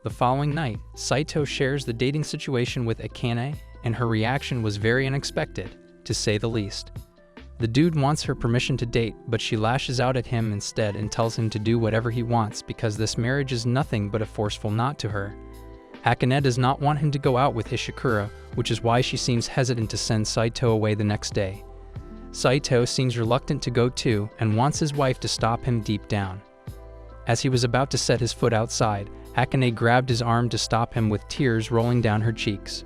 The following night, Saito shares the dating situation with Akane, and her reaction was very unexpected, to say the least. The dude wants her permission to date, but she lashes out at him instead and tells him to do whatever he wants because this marriage is nothing but a forceful knot to her. Akane does not want him to go out with Ishikura, which is why she seems hesitant to send Saito away the next day. Saito seems reluctant to go too and wants his wife to stop him deep down. As he was about to set his foot outside, Akane grabbed his arm to stop him with tears rolling down her cheeks.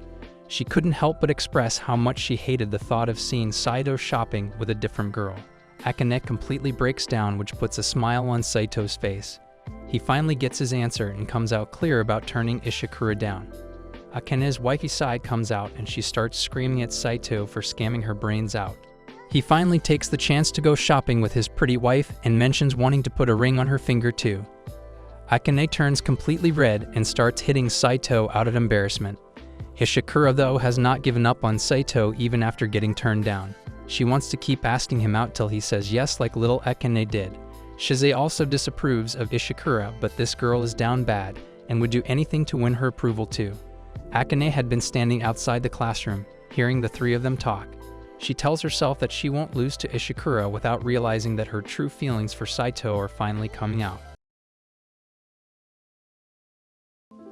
She couldn't help but express how much she hated the thought of seeing Saito shopping with a different girl. Akane completely breaks down, which puts a smile on Saito's face. He finally gets his answer and comes out clear about turning Ishikura down. Akane's wifey side comes out and she starts screaming at Saito for scamming her brains out. He finally takes the chance to go shopping with his pretty wife and mentions wanting to put a ring on her finger too. Akane turns completely red and starts hitting Saito out of embarrassment. Ishikura, though, has not given up on Saito even after getting turned down. She wants to keep asking him out till he says yes like little Akane did. Shize also disapproves of Ishikura, but this girl is down bad and would do anything to win her approval too. Akane had been standing outside the classroom, hearing the three of them talk. She tells herself that she won't lose to Ishikura without realizing that her true feelings for Saito are finally coming out.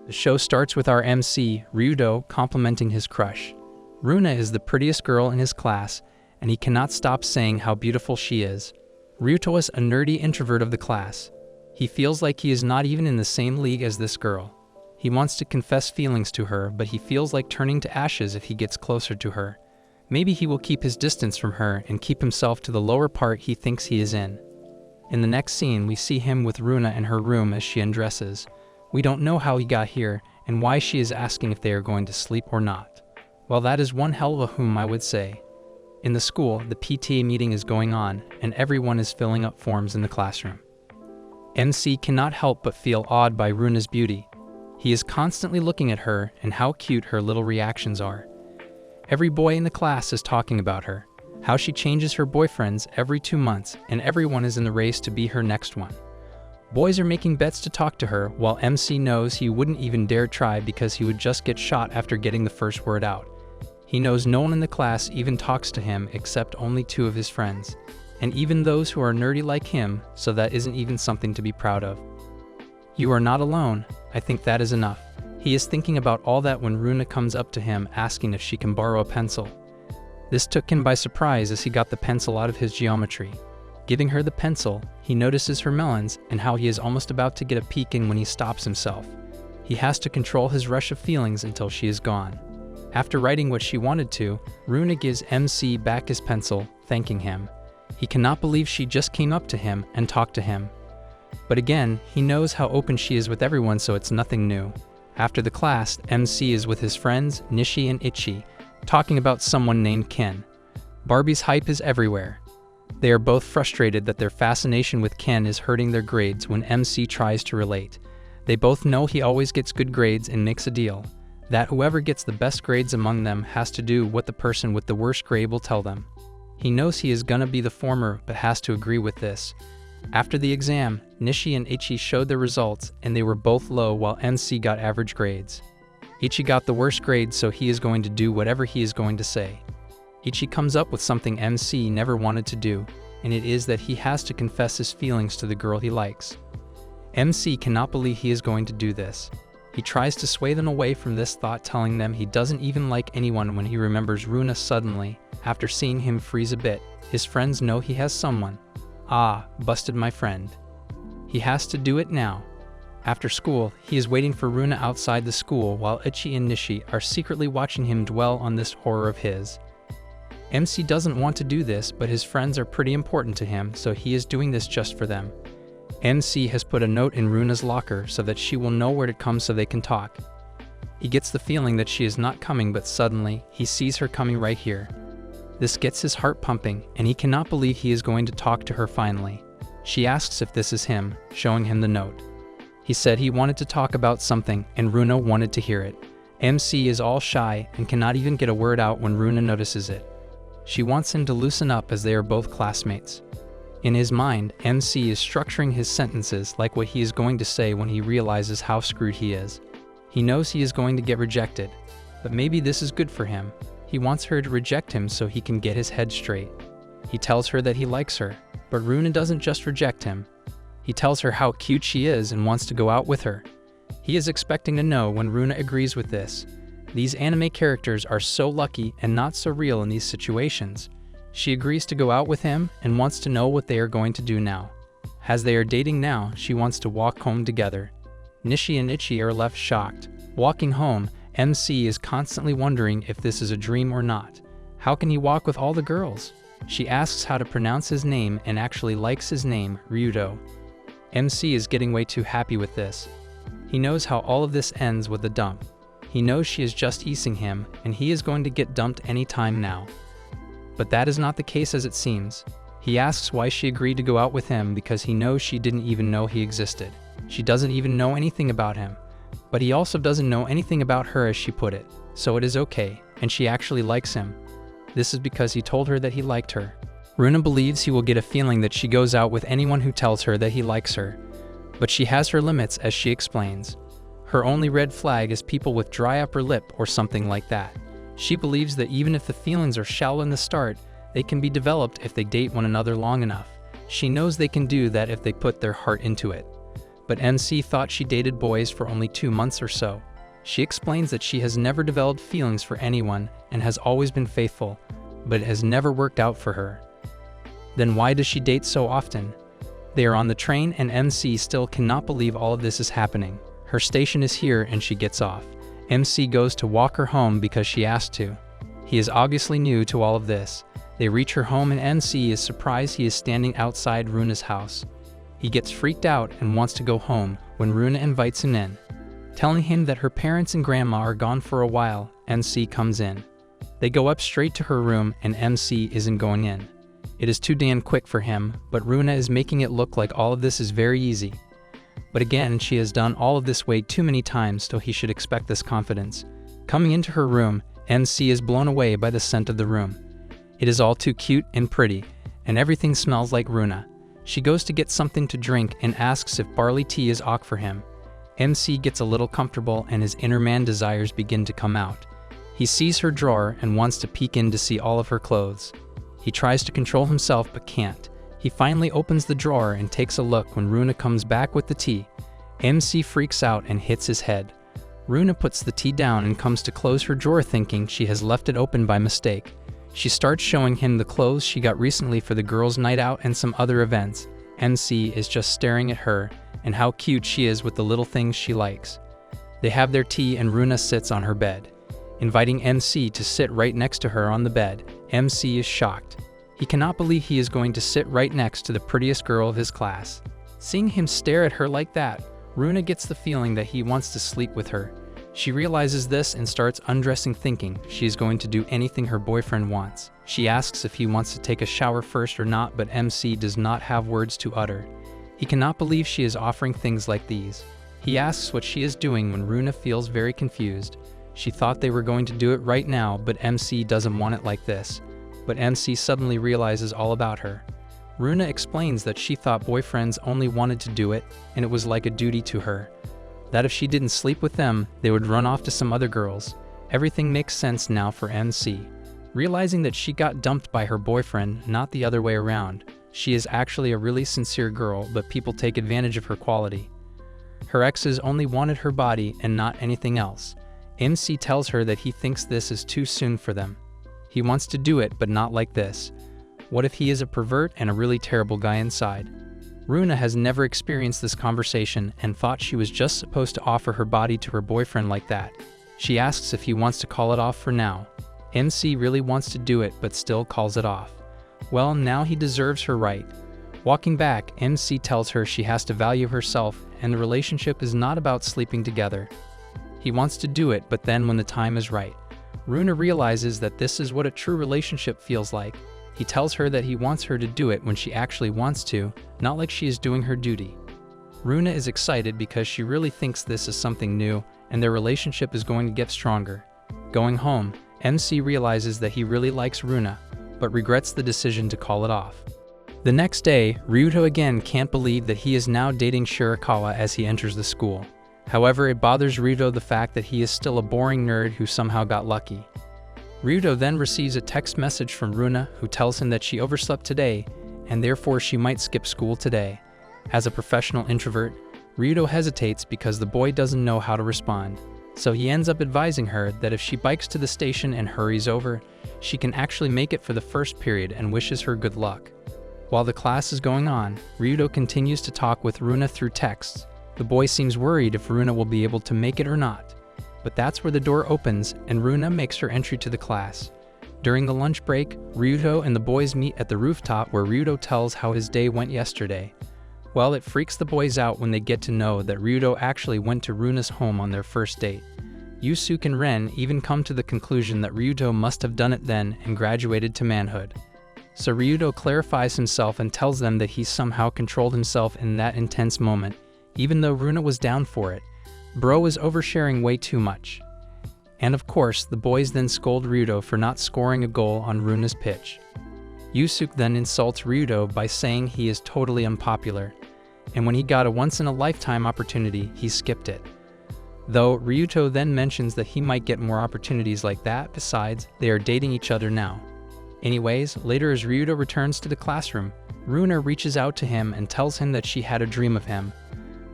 The show starts with our MC, Ryudo, complimenting his crush. Runa is the prettiest girl in his class, and he cannot stop saying how beautiful she is. Ryuto is a nerdy introvert of the class. He feels like he is not even in the same league as this girl. He wants to confess feelings to her, but he feels like turning to ashes if he gets closer to her. Maybe he will keep his distance from her and keep himself to the lower part he thinks he is in. In the next scene, we see him with Runa in her room as she undresses. We don't know how he got here and why she is asking if they are going to sleep or not. Well, that is one hell of a whom, I would say. In the school, the PTA meeting is going on and everyone is filling up forms in the classroom. MC cannot help but feel awed by Runa's beauty. He is constantly looking at her and how cute her little reactions are. Every boy in the class is talking about her, how she changes her boyfriends every 2 months, and everyone is in the race to be her next one. Boys are making bets to talk to her, while MC knows he wouldn't even dare try because he would just get shot after getting the first word out. He knows no one in the class even talks to him except only 2 of his friends, and even those who are nerdy like him, so that isn't even something to be proud of. You are not alone. I think that is enough. He is thinking about all that when Runa comes up to him asking if she can borrow a pencil. This took him by surprise as he got the pencil out of his geometry. Giving her the pencil, he notices her melons and how he is almost about to get a peek in when he stops himself. He has to control his rush of feelings until she is gone. After writing what she wanted to, Runa gives MC back his pencil, thanking him. He cannot believe she just came up to him and talked to him. But again, he knows how open she is with everyone, so it's nothing new. After the class, MC is with his friends, Nishi and Ichi, talking about someone named Ken. Barbie's hype is everywhere. They are both frustrated that their fascination with Ken is hurting their grades when MC tries to relate. They both know he always gets good grades and makes a deal that whoever gets the best grades among them has to do what the person with the worst grade will tell them. He knows he is gonna be the former, but has to agree with this. After the exam, Nishi and Ichi showed their results, and they were both low while MC got average grades. Ichi got the worst grade, so he is going to do whatever he is going to say. Ichi comes up with something MC never wanted to do, and it is that he has to confess his feelings to the girl he likes. MC cannot believe he is going to do this. He tries to sway them away from this thought, telling them he doesn't even like anyone when he remembers Runa suddenly. After seeing him freeze a bit, his friends know he has someone. Ah, busted my friend. He has to do it now. After school, he is waiting for Runa outside the school while Ichi and Nishi are secretly watching him dwell on this horror of his. MC doesn't want to do this, but his friends are pretty important to him, so he is doing this just for them. MC has put a note in Runa's locker so that she will know where to come so they can talk. He gets the feeling that she is not coming, but suddenly, he sees her coming right here. This gets his heart pumping, and he cannot believe he is going to talk to her finally. She asks if this is him, showing him the note. He said he wanted to talk about something, and Runa wanted to hear it. MC is all shy and cannot even get a word out when Runa notices it. She wants him to loosen up as they are both classmates. In his mind, MC is structuring his sentences like what he is going to say when he realizes how screwed he is. He knows he is going to get rejected, but maybe this is good for him. He wants her to reject him so he can get his head straight. He tells her that he likes her, but Runa doesn't just reject him. He tells her how cute she is and wants to go out with her. He is expecting to know when Runa agrees with this. These anime characters are so lucky and not so real in these situations. She agrees to go out with him and wants to know what they are going to do now. As they are dating now, she wants to walk home together. Nishi and Ichi are left shocked. Walking home, MC is constantly wondering if this is a dream or not. How can he walk with all the girls? She asks how to pronounce his name and actually likes his name, Ryudo. MC is getting way too happy with this. He knows how all of this ends with a dump. He knows she is just easing him, and he is going to get dumped any time now. But that is not the case as it seems. He asks why she agreed to go out with him because he knows she didn't even know he existed. She doesn't even know anything about him. But he also doesn't know anything about her, as she put it, so it is okay, and she actually likes him. This is because he told her that he liked her. Runa believes he will get a feeling that she goes out with anyone who tells her that he likes her. But she has her limits, as she explains. Her only red flag is people with dry upper lip or something like that. She believes that even if the feelings are shallow in the start, they can be developed if they date one another long enough. She knows they can do that if they put their heart into it. But MC thought she dated boys for only 2 months or so. She explains that she has never developed feelings for anyone and has always been faithful, but it has never worked out for her. Then why does she date so often? They are on the train and MC still cannot believe all of this is happening. Her station is here and she gets off. MC goes to walk her home because she asked to. He is obviously new to all of this. They reach her home and MC is surprised he is standing outside Runa's house. He gets freaked out and wants to go home when Runa invites him in. Telling him that her parents and grandma are gone for a while, MC comes in. They go up straight to her room and MC isn't going in. It is too damn quick for him, but Runa is making it look like all of this is very easy. But again, she has done all of this way too many times, so he should expect this confidence. Coming into her room, MC is blown away by the scent of the room. It is all too cute and pretty, and everything smells like Runa. She goes to get something to drink and asks if barley tea is ok for him. MC gets a little comfortable and his inner man desires begin to come out. He sees her drawer and wants to peek in to see all of her clothes. He tries to control himself but can't. He finally opens the drawer and takes a look when Runa comes back with the tea. MC freaks out and hits his head. Runa puts the tea down and comes to close her drawer thinking she has left it open by mistake. She starts showing him the clothes she got recently for the girls' night out and some other events. MC is just staring at her and how cute she is with the little things she likes. They have their tea and Runa sits on her bed. inviting MC to sit right next to her on the bed. MC is shocked. He cannot believe he is going to sit right next to the prettiest girl of his class. Seeing him stare at her like that, Runa gets the feeling that he wants to sleep with her. She realizes this and starts undressing, thinking she is going to do anything her boyfriend wants. She asks if he wants to take a shower first or not, but MC does not have words to utter. He cannot believe she is offering things like these. He asks what she is doing when Runa feels very confused. She thought they were going to do it right now, but MC doesn't want it like this. But MC suddenly realizes all about her. Runa explains that she thought boyfriends only wanted to do it, and it was like a duty to her. That if she didn't sleep with them, they would run off to some other girls. Everything makes sense now for MC. Realizing that she got dumped by her boyfriend, not the other way around. She is actually a really sincere girl, but people take advantage of her quality. Her exes only wanted her body and not anything else. MC tells her that he thinks this is too soon for them. He wants to do it, but not like this. What if he is a pervert and a really terrible guy inside? Runa has never experienced this conversation and thought she was just supposed to offer her body to her boyfriend like that. She asks if he wants to call it off for now. MC really wants to do it, but still calls it off. Well, now he deserves her right. Walking back, MC tells her she has to value herself and the relationship is not about sleeping together. He wants to do it, but then when the time is right. Runa realizes that this is what a true relationship feels like. He tells her that he wants her to do it when she actually wants to, not like she is doing her duty. Runa is excited because she really thinks this is something new and their relationship is going to get stronger. Going home, MC realizes that he really likes Runa, but regrets the decision to call it off. The next day, Ryuto again can't believe that he is now dating Shirakawa as he enters the school. However, it bothers Ryuto the fact that he is still a boring nerd who somehow got lucky. Ryuto then receives a text message from Runa who tells him that she overslept today and therefore she might skip school today. As a professional introvert, Ryuto hesitates because the boy doesn't know how to respond. So he ends up advising her that if she bikes to the station and hurries over, she can actually make it for the first period and wishes her good luck. While the class is going on, Ryuto continues to talk with Runa through texts. The boy seems worried if Runa will be able to make it or not. But that's where the door opens and Runa makes her entry to the class. During the lunch break, Ryuto and the boys meet at the rooftop where Ryuto tells how his day went yesterday. Well, it freaks the boys out when they get to know that Ryuto actually went to Runa's home on their first date. Yusuke and Ren even come to the conclusion that Ryuto must have done it then and graduated to manhood. So Ryuto clarifies himself and tells them that he somehow controlled himself in that intense moment, even though Runa was down for it. Bro is oversharing way too much. And of course, the boys then scold Ryuto for not scoring a goal on Runa's pitch. Yusuke then insults Ryuto by saying he is totally unpopular, and when he got a once-in-a-lifetime opportunity, he skipped it. Though Ryuto then mentions that he might get more opportunities like that, besides, they are dating each other now. Anyways, later as Ryuto returns to the classroom, Runa reaches out to him and tells him that she had a dream of him.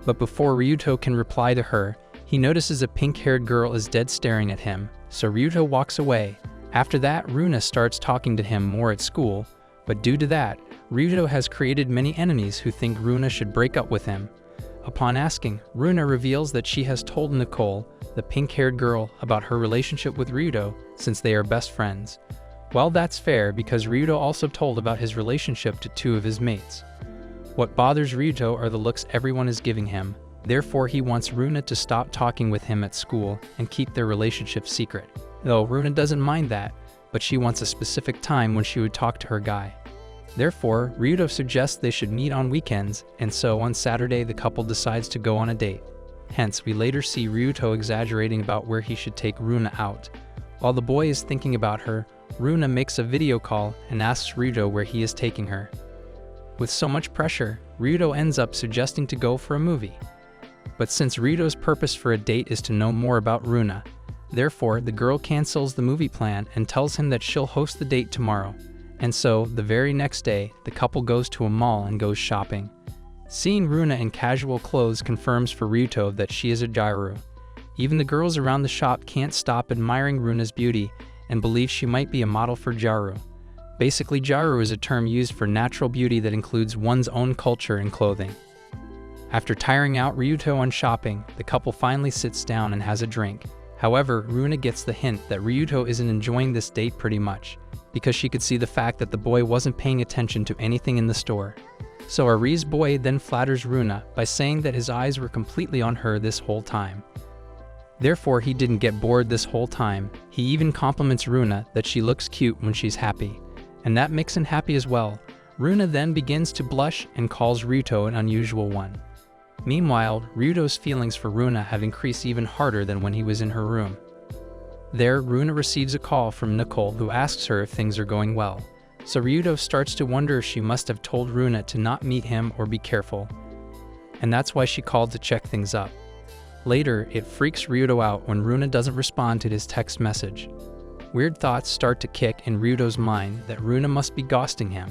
But before Ryuto can reply to her, he notices a pink-haired girl is dead staring at him, so Ryuto walks away. After that, Runa starts talking to him more at school, but due to that, Ryuto has created many enemies who think Runa should break up with him. Upon asking, Runa reveals that she has told Nicole, the pink-haired girl, about her relationship with Ryuto since they are best friends. Well, that's fair because Ryuto also told about his relationship to two of his mates. What bothers Ryuto are the looks everyone is giving him. Therefore, he wants Runa to stop talking with him at school and keep their relationship secret. Though Runa doesn't mind that, but she wants a specific time when she would talk to her guy. Therefore, Ryuto suggests they should meet on weekends, and so on Saturday the couple decides to go on a date. Hence, we later see Ryuto exaggerating about where he should take Runa out. While the boy is thinking about her, Runa makes a video call and asks Ryuto where he is taking her. With so much pressure, Ryuto ends up suggesting to go for a movie. But since Ryuto's purpose for a date is to know more about Runa, therefore the girl cancels the movie plan and tells him that she'll host the date tomorrow. And so, the very next day, the couple goes to a mall and goes shopping. Seeing Runa in casual clothes confirms for Ryuto that she is a gyru. Even the girls around the shop can't stop admiring Runa's beauty and believe she might be a model for gyru. Basically, gyru is a term used for natural beauty that includes one's own culture and clothing. After tiring out Ryuto on shopping, the couple finally sits down and has a drink. However, Runa gets the hint that Ryuto isn't enjoying this date pretty much, because she could see the fact that the boy wasn't paying attention to anything in the store. So Ari's boy then flatters Runa by saying that his eyes were completely on her this whole time. Therefore, he didn't get bored this whole time. He even compliments Runa that she looks cute when she's happy, and that makes him happy as well. Runa then begins to blush and calls Ryuto an unusual one. Meanwhile, Ryuto's feelings for Runa have increased even harder than when he was in her room. There, Runa receives a call from Nicole, who asks her if things are going well. So Ryuto starts to wonder if she must have told Runa to not meet him or be careful, and that's why she called to check things up. Later, it freaks Ryuto out when Runa doesn't respond to his text message. Weird thoughts start to kick in Ryuto's mind that Runa must be ghosting him.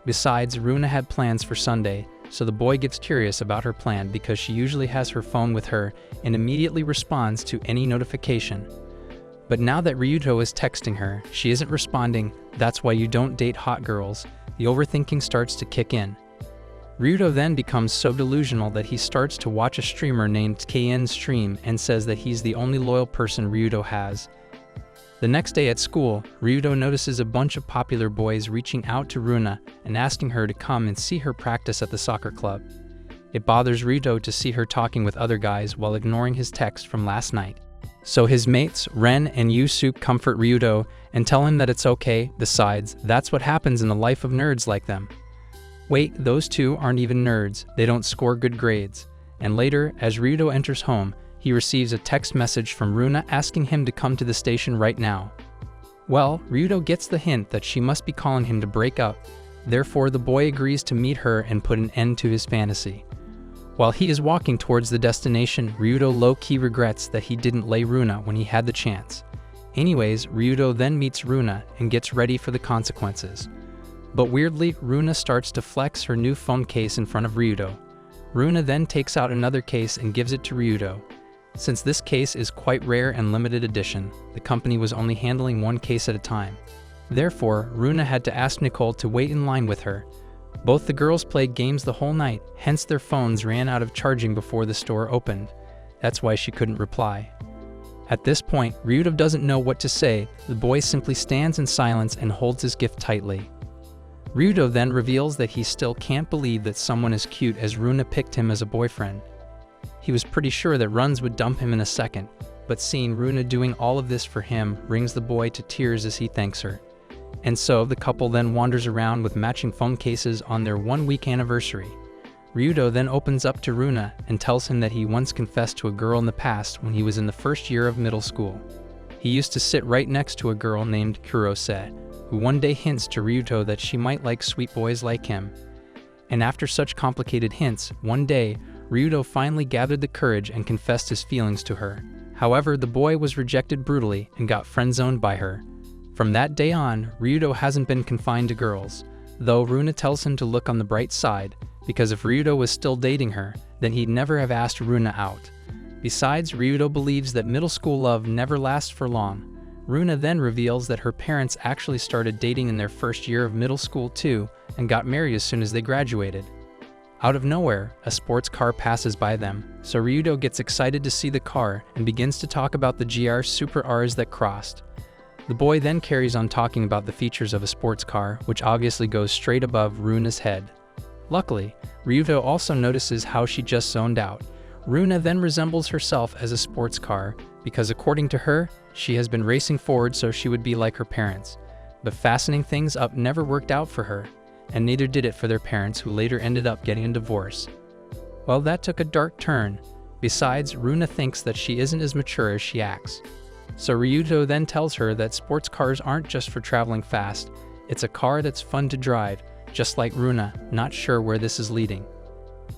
Besides, Runa had plans for Sunday, so the boy gets curious about her plan because she usually has her phone with her and immediately responds to any notification. But now that Ryuto is texting her, she isn't responding. That's why you don't date hot girls. The overthinking starts to kick in. Ryuto then becomes so delusional that he starts to watch a streamer named KN stream and says that he's the only loyal person Ryuto has. The next day at school, Ryuto notices a bunch of popular boys reaching out to Runa and asking her to come and see her practice at the soccer club. It bothers Ryuto to see her talking with other guys while ignoring his text from last night. So his mates, Ren and Yusuke, comfort Ryuto and tell him that it's okay. Besides, that's what happens in the life of nerds like them. Wait, those two aren't even nerds. They don't score good grades. And later, as Ryuto enters home, he receives a text message from Runa asking him to come to the station right now. Well, Ryuto gets the hint that she must be calling him to break up. Therefore, the boy agrees to meet her and put an end to his fantasy. While he is walking towards the destination, Ryuto low-key regrets that he didn't lay Runa when he had the chance. Anyways, Ryuto then meets Runa and gets ready for the consequences. But weirdly, Runa starts to flex her new phone case in front of Ryuto. Runa then takes out another case and gives it to Ryuto. Since this case is quite rare and limited edition, the company was only handling one case at a time. Therefore, Runa had to ask Nicole to wait in line with her. Both the girls played games the whole night, hence their phones ran out of charging before the store opened. That's why she couldn't reply. At this point, Ryuto doesn't know what to say. The boy simply stands in silence and holds his gift tightly. Ryuto then reveals that he still can't believe that someone as cute as Runa picked him as a boyfriend. He was pretty sure that Runs would dump him in a second, but seeing Runa doing all of this for him brings the boy to tears as he thanks her. And so the couple then wanders around with matching phone cases on their 1-week anniversary. Ryuto then opens up to Runa and tells him that he once confessed to a girl in the past when he was in the first year of middle school. He used to sit right next to a girl named Kurose, who one day hints to Ryuto that she might like sweet boys like him. And after such complicated hints, one day, Ryuto finally gathered the courage and confessed his feelings to her. However, the boy was rejected brutally and got friend-zoned by her. From that day on, Ryuto hasn't been confined to girls, though Runa tells him to look on the bright side, because if Ryuto was still dating her, then he'd never have asked Runa out. Besides, Ryuto believes that middle school love never lasts for long. Runa then reveals that her parents actually started dating in their first year of middle school too, and got married as soon as they graduated. Out of nowhere, a sports car passes by them, so Ryuto gets excited to see the car and begins to talk about the GR Super Rs that crossed. The boy then carries on talking about the features of a sports car, which obviously goes straight above Runa's head. Luckily, Ryuto also notices how she just zoned out. Runa then resembles herself as a sports car, because according to her, she has been racing forward so she would be like her parents. But fastening things up never worked out for her, and neither did it for their parents, who later ended up getting a divorce. Well, that took a dark turn. Besides, Runa thinks that she isn't as mature as she acts. So Ryuto then tells her that sports cars aren't just for traveling fast, it's a car that's fun to drive, just like Runa, not sure where this is leading.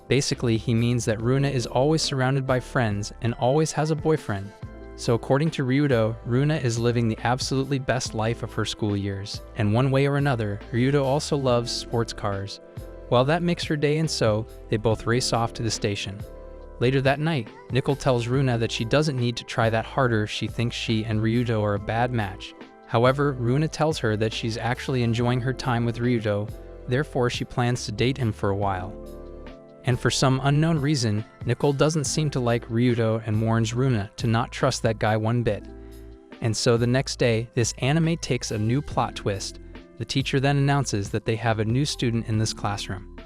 Basically, he means that Runa is always surrounded by friends and always has a boyfriend. So according to Ryuto, Runa is living the absolutely best life of her school years, and one way or another, Ryuto also loves sports cars. Well, that makes her day, and so they both race off to the station. Later that night, Nicole tells Runa that she doesn't need to try that harder if she thinks she and Ryuto are a bad match. However, Runa tells her that she's actually enjoying her time with Ryuto, therefore she plans to date him for a while. And for some unknown reason, Nicole doesn't seem to like Ryuto and warns Runa to not trust that guy one bit. And so the next day, this anime takes a new plot twist. The teacher then announces that they have a new student in this classroom.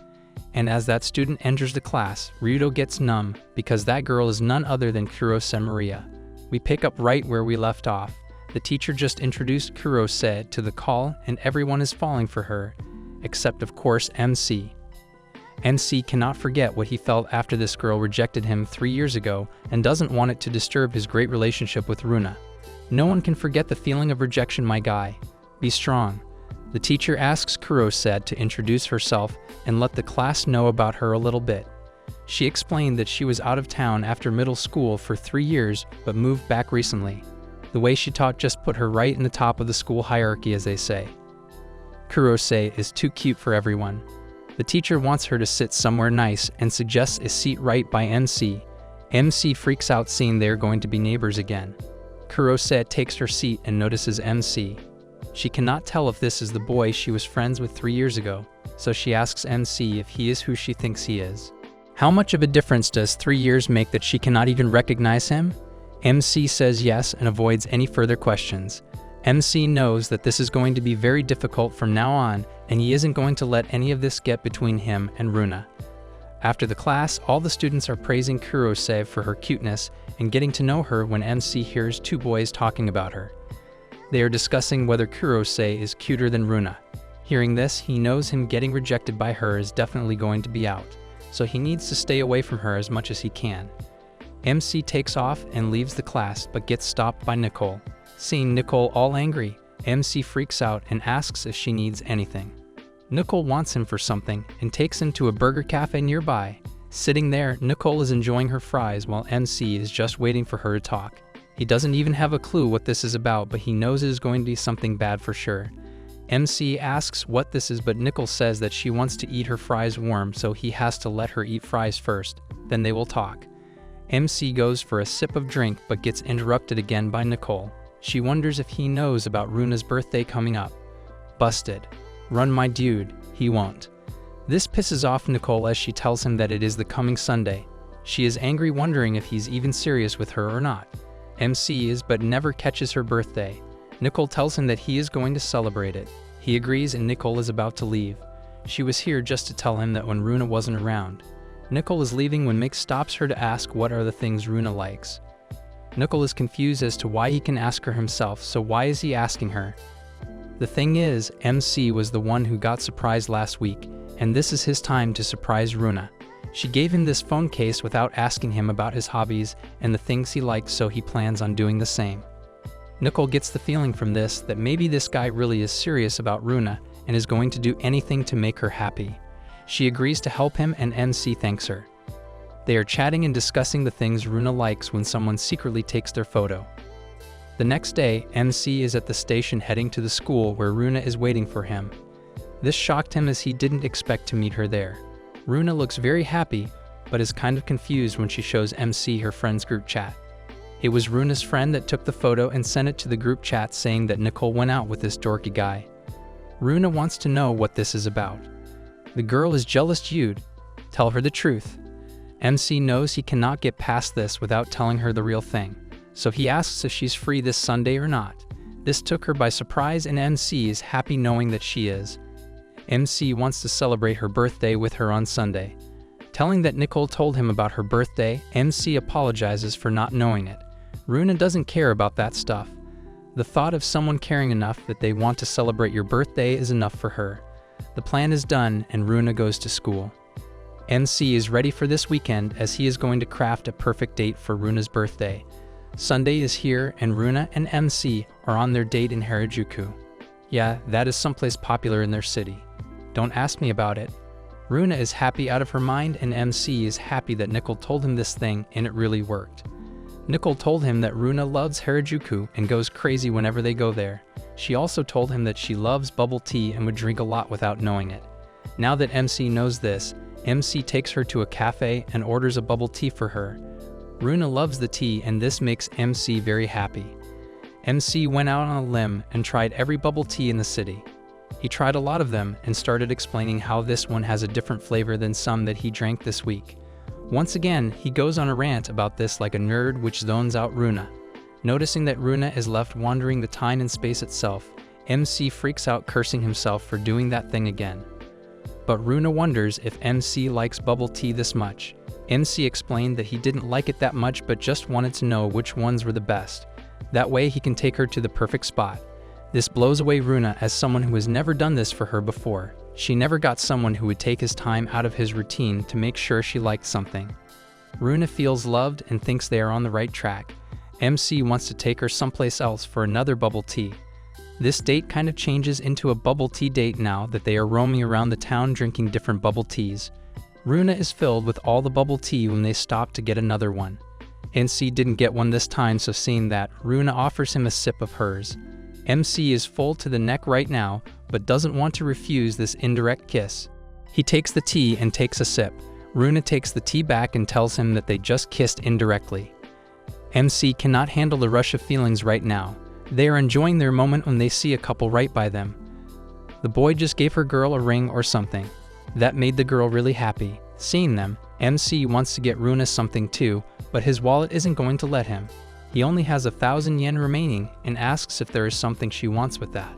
And as that student enters the class, Ryuto gets numb because that girl is none other than Kurose Maria. We pick up right where we left off. The teacher just introduced Kurose to the call and everyone is falling for her, except of course MC. MC cannot forget what he felt after this girl rejected him 3 years ago and doesn't want it to disturb his great relationship with Runa. No one can forget the feeling of rejection, my guy. Be strong. The teacher asks Kurose to introduce herself and let the class know about her a little bit. She explained that she was out of town after middle school for 3 years but moved back recently. The way she taught just put her right in the top of the school hierarchy, as they say. Kurose is too cute for everyone. The teacher wants her to sit somewhere nice and suggests a seat right by MC. MC freaks out seeing they are going to be neighbors again. Kurose takes her seat and notices MC. She cannot tell if this is the boy she was friends with 3 years ago, so she asks MC if he is who she thinks he is. How much of a difference does 3 years make that she cannot even recognize him? MC says yes and avoids any further questions. MC knows that this is going to be very difficult from now on, and he isn't going to let any of this get between him and Runa. After the class, all the students are praising Kurose for her cuteness and getting to know her when MC hears 2 boys talking about her. They are discussing whether Kurose is cuter than Runa. Hearing this, he knows him getting rejected by her is definitely going to be out, so he needs to stay away from her as much as he can. MC takes off and leaves the class but gets stopped by Nicole. Seeing Nicole all angry, MC freaks out and asks if she needs anything. Nicole wants him for something and takes him to a burger cafe nearby. Sitting there, Nicole is enjoying her fries while MC is just waiting for her to talk. He doesn't even have a clue what this is about, but he knows it is going to be something bad for sure. MC asks what this is, but Nicole says that she wants to eat her fries warm, so he has to let her eat fries first, then they will talk. MC goes for a sip of drink but gets interrupted again by Nicole. She wonders if he knows about Runa's birthday coming up. Busted. Run, my dude, he won't. This pisses off Nicole as she tells him that it is the coming Sunday. She is angry, wondering if he's even serious with her or not. MC is but never catches her birthday. Nicole tells him that he is going to celebrate it. He agrees and Nicole is about to leave. She was here just to tell him that when Runa wasn't around. Nicole is leaving when Mick stops her to ask what are the things Runa likes. Nicole is confused as to why he can ask her himself, so why is he asking her? The thing is, MC was the one who got surprised last week, and this is his time to surprise Runa. She gave him this phone case without asking him about his hobbies and the things he likes, so he plans on doing the same. Nicole gets the feeling from this that maybe this guy really is serious about Runa and is going to do anything to make her happy. She agrees to help him and MC thanks her. They are chatting and discussing the things Runa likes when someone secretly takes their photo. The next day, MC is at the station heading to the school where Runa is waiting for him. This shocked him as he didn't expect to meet her there. Runa looks very happy, but is kind of confused when she shows MC her friend's group chat. It was Runa's friend that took the photo and sent it to the group chat saying that Nicole went out with this dorky guy. Runa wants to know what this is about. The girl is jealous. Jude. Tell her the truth. MC knows he cannot get past this without telling her the real thing, so he asks if she's free this Sunday or not. This took her by surprise and MC is happy knowing that she is. MC wants to celebrate her birthday with her on Sunday. Telling that Nicole told him about her birthday, MC apologizes for not knowing it. Runa doesn't care about that stuff. The thought of someone caring enough that they want to celebrate your birthday is enough for her. The plan is done and Runa goes to school. MC is ready for this weekend as he is going to craft a perfect date for Runa's birthday. Sunday is here and Runa and MC are on their date in Harajuku. Yeah, that is someplace popular in their city. Don't ask me about it. Runa is happy out of her mind and MC is happy that Nicole told him this thing and it really worked. Nicole told him that Runa loves Harajuku and goes crazy whenever they go there. She also told him that she loves bubble tea and would drink a lot without knowing it. Now that MC knows this, MC takes her to a cafe and orders a bubble tea for her. Runa loves the tea and this makes MC very happy. MC went out on a limb and tried every bubble tea in the city. He tried a lot of them and started explaining how this one has a different flavor than some that he drank this week. Once again, he goes on a rant about this like a nerd which zones out Runa. Noticing that Runa is left wandering the time and space itself, MC freaks out, cursing himself for doing that thing again. But Runa wonders if MC likes bubble tea this much. MC explained that he didn't like it that much but just wanted to know which ones were the best. That way he can take her to the perfect spot. This blows away Runa as someone who has never done this for her before. She never got someone who would take his time out of his routine to make sure she liked something. Runa feels loved and thinks they are on the right track. MC wants to take her someplace else for another bubble tea. This date kind of changes into a bubble tea date now that they are roaming around the town drinking different bubble teas. Runa is filled with all the bubble tea when they stop to get another one. MC didn't get one this time, so seeing that, Runa offers him a sip of hers. MC is full to the neck right now, but doesn't want to refuse this indirect kiss. He takes the tea and takes a sip. Runa takes the tea back and tells him that they just kissed indirectly. MC cannot handle the rush of feelings right now. They are enjoying their moment when they see a couple right by them. The boy just gave her girl a ring or something. That made the girl really happy. Seeing them, MC wants to get Runa something too, but his wallet isn't going to let him. He only has 1,000 yen remaining and asks if there is something she wants with that.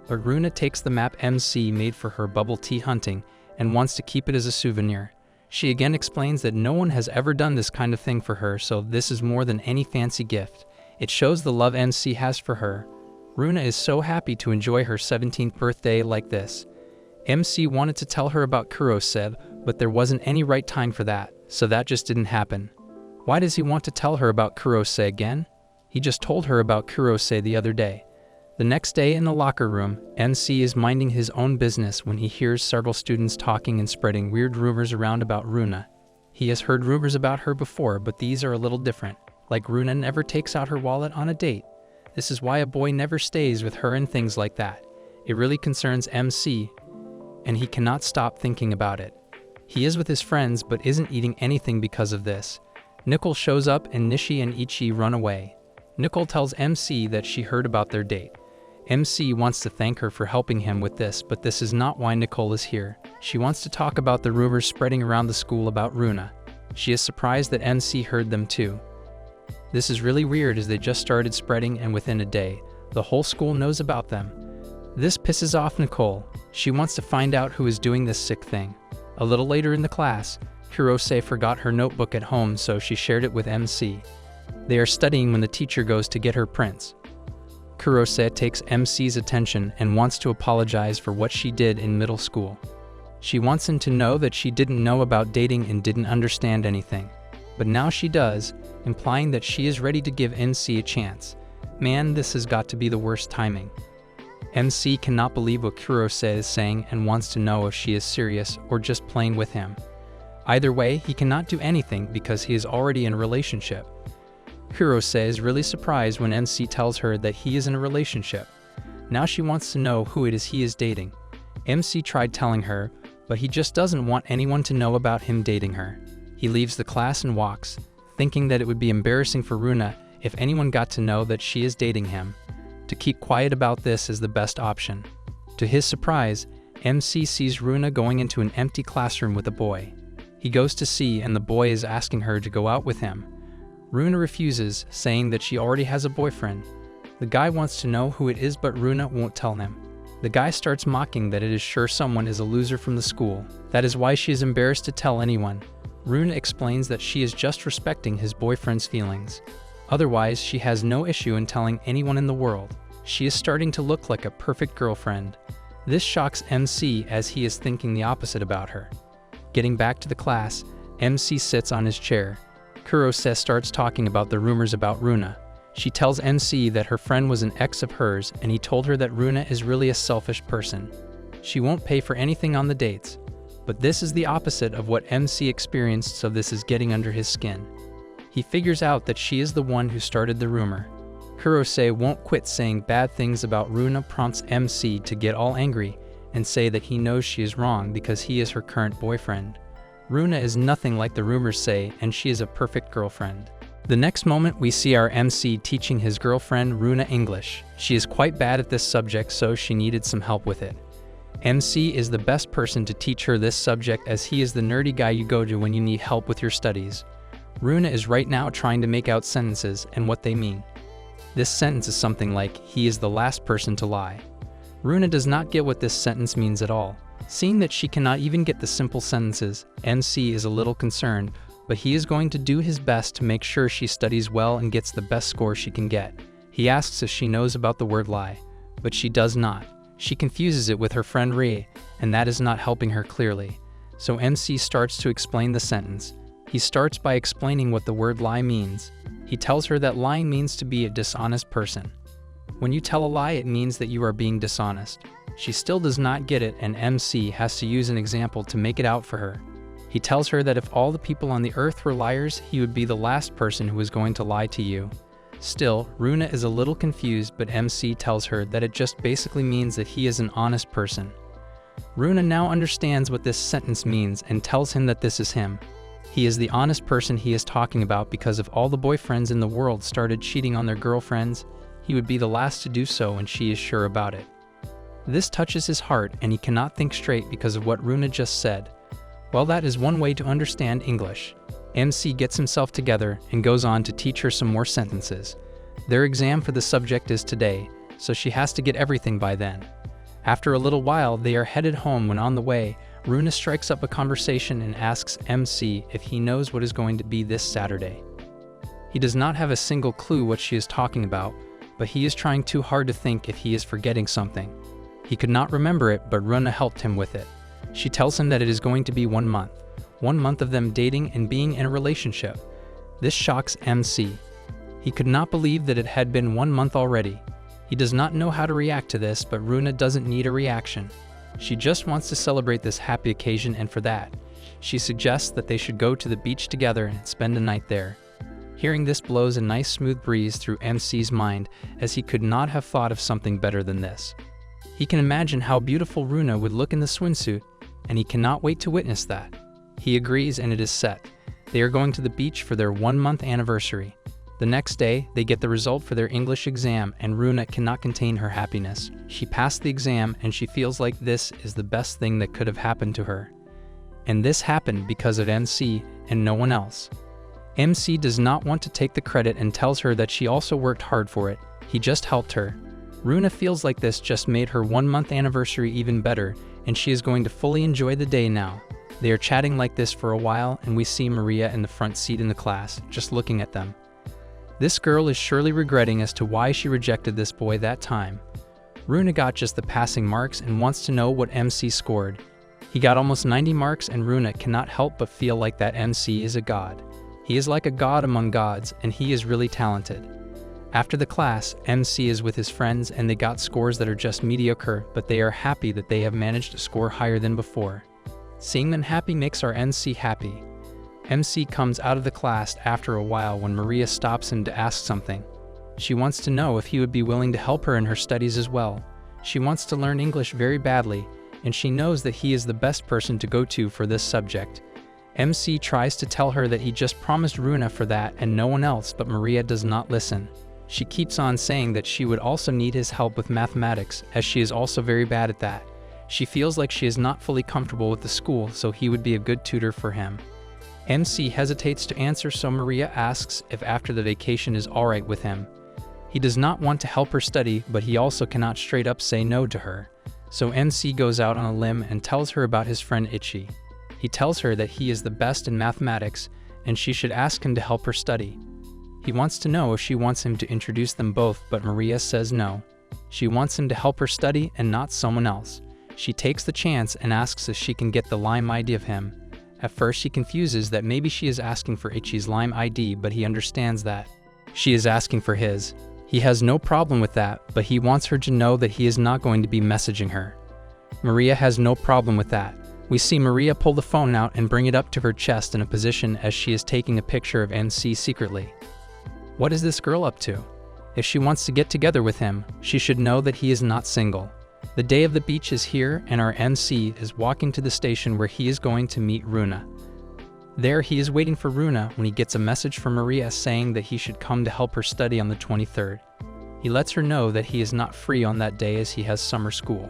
But Runa takes the map MC made for her bubble tea hunting and wants to keep it as a souvenir. She again explains that no one has ever done this kind of thing for her, so this is more than any fancy gift. It shows the love MC has for her. Runa is so happy to enjoy her 17th birthday like this. MC wanted to tell her about Kurose, but there wasn't any right time for that, so that just didn't happen. Why does he want to tell her about Kurose again? He just told her about Kurose the other day. The next day in the locker room, MC is minding his own business when he hears several students talking and spreading weird rumors around about Runa. He has heard rumors about her before, but these are a little different. Like Runa never takes out her wallet on a date. This is why a boy never stays with her and things like that. It really concerns MC, and he cannot stop thinking about it. He is with his friends but isn't eating anything because of this. Nicole shows up and Nishi and Ichi run away. Nicole tells MC that she heard about their date. MC wants to thank her for helping him with this, but this is not why Nicole is here. She wants to talk about the rumors spreading around the school about Runa. She is surprised that MC heard them too. This is really weird as they just started spreading and within a day, the whole school knows about them. This pisses off Nicole. She wants to find out who is doing this sick thing. A little later in the class, Kurose forgot her notebook at home, so she shared it with MC. They are studying when the teacher goes to get her prints. Kurose takes MC's attention and wants to apologize for what she did in middle school. She wants him to know that she didn't know about dating and didn't understand anything. But now she does, implying that she is ready to give MC a chance. Man, this has got to be the worst timing. MC cannot believe what Kurose is saying and wants to know if she is serious or just playing with him. Either way, he cannot do anything because he is already in a relationship. Kurose is really surprised when MC tells her that he is in a relationship. Now she wants to know who it is he is dating. MC tried telling her, but he just doesn't want anyone to know about him dating her. He leaves the class and walks, thinking that it would be embarrassing for Runa if anyone got to know that she is dating him. To keep quiet about this is the best option. To his surprise, MC sees Runa going into an empty classroom with a boy. He goes to see and the boy is asking her to go out with him. Runa refuses, saying that she already has a boyfriend. The guy wants to know who it is, but Runa won't tell him. The guy starts mocking that it is sure someone is a loser from the school. That is why she is embarrassed to tell anyone. Runa explains that she is just respecting his boyfriend's feelings. Otherwise, she has no issue in telling anyone in the world. She is starting to look like a perfect girlfriend. This shocks MC as he is thinking the opposite about her. Getting back to the class, MC sits on his chair. Kurose starts talking about the rumors about Runa. She tells MC that her friend was an ex of hers and he told her that Runa is really a selfish person. She won't pay for anything on the dates. But this is the opposite of what MC experienced, so this is getting under his skin. He figures out that she is the one who started the rumor. Kurose won't quit saying bad things about Runa, prompts MC to get all angry and say that he knows she is wrong because he is her current boyfriend. Runa is nothing like the rumors say and she is a perfect girlfriend. The next moment, we see our MC teaching his girlfriend Runa English. She is quite bad at this subject, so she needed some help with it. MC is the best person to teach her this subject, as he is the nerdy guy you go to when you need help with your studies. Runa is right now trying to make out sentences and what they mean. This sentence is something like, "He is the last person to lie." Runa does not get what this sentence means at all. Seeing that she cannot even get the simple sentences, MC is a little concerned, but he is going to do his best to make sure she studies well and gets the best score she can get. He asks if she knows about the word lie, but she does not. She confuses it with her friend Rie, and that is not helping her clearly. So MC starts to explain the sentence. He starts by explaining what the word lie means. He tells her that lying means to be a dishonest person. When you tell a lie, it means that you are being dishonest. She still does not get it, and MC has to use an example to make it out for her. He tells her that if all the people on the earth were liars, he would be the last person who was going to lie to you. Still, Runa is a little confused, but MC tells her that it just basically means that he is an honest person. Runa now understands what this sentence means and tells him that this is him. He is the honest person he is talking about, because if all the boyfriends in the world started cheating on their girlfriends, he would be the last to do so, and she is sure about it. This touches his heart, and he cannot think straight because of what Runa just said. Well, that is one way to understand English. MC gets himself together and goes on to teach her some more sentences. Their exam for the subject is today, so she has to get everything by then. After a little while, they are headed home when on the way, Runa strikes up a conversation and asks MC if he knows what is going to be this Saturday. He does not have a single clue what she is talking about, but he is trying too hard to think if he is forgetting something. He could not remember it, but Runa helped him with it. She tells him that it is going to be 1 month. 1 month of them dating and being in a relationship. This shocks MC. He could not believe that it had been 1 month already. He does not know how to react to this, but Runa doesn't need a reaction. She just wants to celebrate this happy occasion, and for that, she suggests that they should go to the beach together and spend a night there. Hearing this blows a nice smooth breeze through MC's mind, as he could not have thought of something better than this. He can imagine how beautiful Runa would look in the swimsuit, and he cannot wait to witness that. He agrees, and it is set. They are going to the beach for their 1-month anniversary. The next day, they get the result for their English exam, and Runa cannot contain her happiness. She passed the exam, and she feels like this is the best thing that could have happened to her. And this happened because of MC and no one else. MC does not want to take the credit and tells her that she also worked hard for it. He just helped her. Runa feels like this just made her 1-month anniversary even better, and she is going to fully enjoy the day now. They are chatting like this for a while, and we see Maria in the front seat in the class, just looking at them. This girl is surely regretting as to why she rejected this boy that time. Runa got just the passing marks and wants to know what MC scored. He got almost 90 marks, and Runa cannot help but feel like that MC is a god. He is like a god among gods, and he is really talented. After the class, MC is with his friends, and they got scores that are just mediocre, but they are happy that they have managed to score higher than before. Seeing them happy makes our MC happy. MC comes out of the class after a while when Maria stops him to ask something. She wants to know if he would be willing to help her in her studies as well. She wants to learn English very badly, and she knows that he is the best person to go to for this subject. MC tries to tell her that he just promised Runa for that and no one else, but Maria does not listen. She keeps on saying that she would also need his help with mathematics, as she is also very bad at that. She feels like she is not fully comfortable with the school, so he would be a good tutor for him. MC hesitates to answer, so Maria asks if after the vacation is alright with him. He does not want to help her study, but he also cannot straight up say no to her. So MC goes out on a limb and tells her about his friend Ichi. He tells her that he is the best in mathematics, and she should ask him to help her study. He wants to know if she wants him to introduce them both, but Maria says no. She wants him to help her study and not someone else. She takes the chance and asks if she can get the Lime ID of him. At first she confuses that maybe she is asking for Ichi's Lime ID, but he understands that she is asking for his. He has no problem with that, but he wants her to know that he is not going to be messaging her. Maria has no problem with that. We see Maria pull the phone out and bring it up to her chest in a position as she is taking a picture of MC secretly. What is this girl up to? If she wants to get together with him, she should know that he is not single. The day of the beach is here, and our MC is walking to the station where he is going to meet Runa. There he is waiting for Runa when he gets a message from Maria saying that he should come to help her study on the 23rd. He lets her know that he is not free on that day as he has summer school.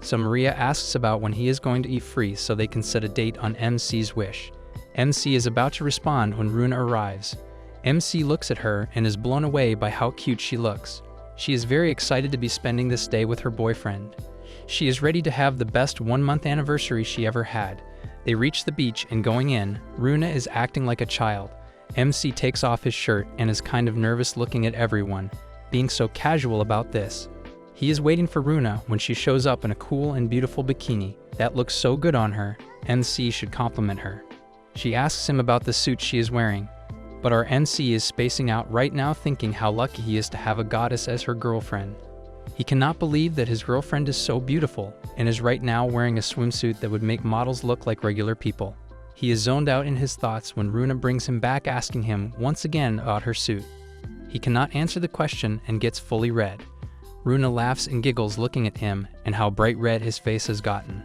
So Maria asks about when he is going to eat free so they can set a date on MC's wish. MC is about to respond when Runa arrives. MC looks at her and is blown away by how cute she looks. She is very excited to be spending this day with her boyfriend. She is ready to have the best 1-month anniversary she ever had. They reach the beach and going in, Runa is acting like a child. MC takes off his shirt and is kind of nervous looking at everyone, being so casual about this. He is waiting for Runa when she shows up in a cool and beautiful bikini that looks so good on her. MC should compliment her. She asks him about the suit she is wearing, but our NC is spacing out right now thinking how lucky he is to have a goddess as her girlfriend. He cannot believe that his girlfriend is so beautiful and is right now wearing a swimsuit that would make models look like regular people. He is zoned out in his thoughts when Runa brings him back asking him once again about her suit. He cannot answer the question and gets fully red. Runa laughs and giggles looking at him and how bright red his face has gotten.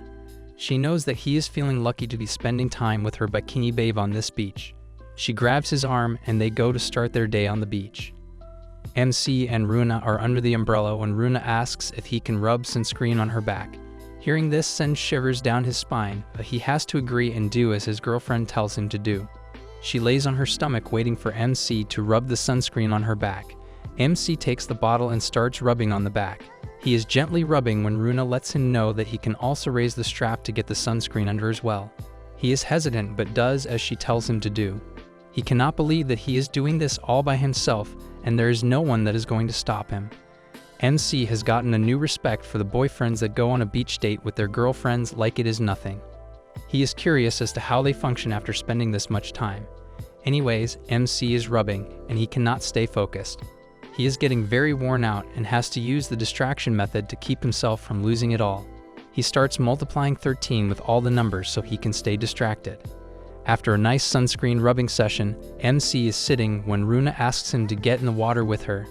She knows that he is feeling lucky to be spending time with her bikini babe on this beach. She grabs his arm and they go to start their day on the beach. MC and Runa are under the umbrella when Runa asks if he can rub sunscreen on her back. Hearing this sends shivers down his spine, but he has to agree and do as his girlfriend tells him to do. She lays on her stomach waiting for MC to rub the sunscreen on her back. MC takes the bottle and starts rubbing on the back. He is gently rubbing when Runa lets him know that he can also raise the strap to get the sunscreen under as well. He is hesitant but does as she tells him to do. He cannot believe that he is doing this all by himself and there is no one that is going to stop him. MC has gotten a new respect for the boyfriends that go on a beach date with their girlfriends like it is nothing. He is curious as to how they function after spending this much time. Anyways, MC is rubbing and he cannot stay focused. He is getting very worn out and has to use the distraction method to keep himself from losing it all. He starts multiplying 13 with all the numbers so he can stay distracted. After a nice sunscreen rubbing session, MC is sitting when Runa asks him to get in the water with her.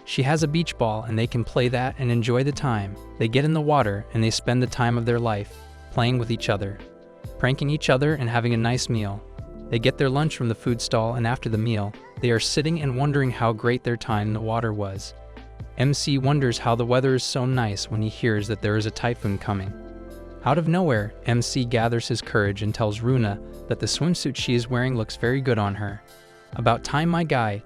She has a beach ball and they can play that and enjoy the time. They get in the water and they spend the time of their life, playing with each other, pranking each other and having a nice meal. They get their lunch from the food stall and after the meal, they are sitting and wondering how great their time in the water was. MC wonders how the weather is so nice when he hears that there is a typhoon coming. Out of nowhere, MC gathers his courage and tells Runa that the swimsuit she is wearing looks very good on her. About time, my guy.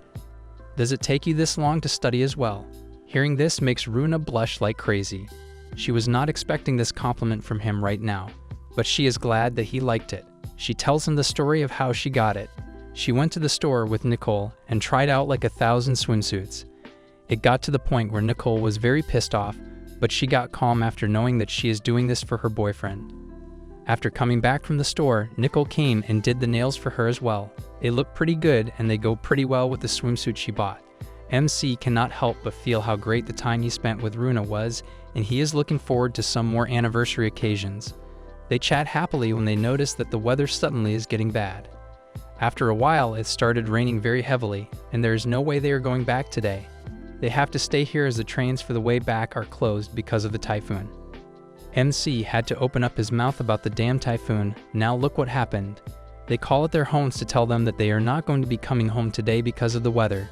Does it take you this long to study as well? Hearing this makes Runa blush like crazy. She was not expecting this compliment from him right now, but she is glad that he liked it. She tells him the story of how she got it. She went to the store with Nicole and tried out like 1,000 swimsuits. It got to the point where Nicole was very pissed off, but she got calm after knowing that she is doing this for her boyfriend. After coming back from the store, Nicole came and did the nails for her as well. They look pretty good and they go pretty well with the swimsuit she bought. MC cannot help but feel how great the time he spent with Runa was, and he is looking forward to some more anniversary occasions. They chat happily when they notice that the weather suddenly is getting bad. After a while, it started raining very heavily, and there is no way they are going back today. They have to stay here as the trains for the way back are closed because of the typhoon. MC had to open up his mouth about the damn typhoon. Now look what happened. They call at their homes to tell them that they are not going to be coming home today because of the weather.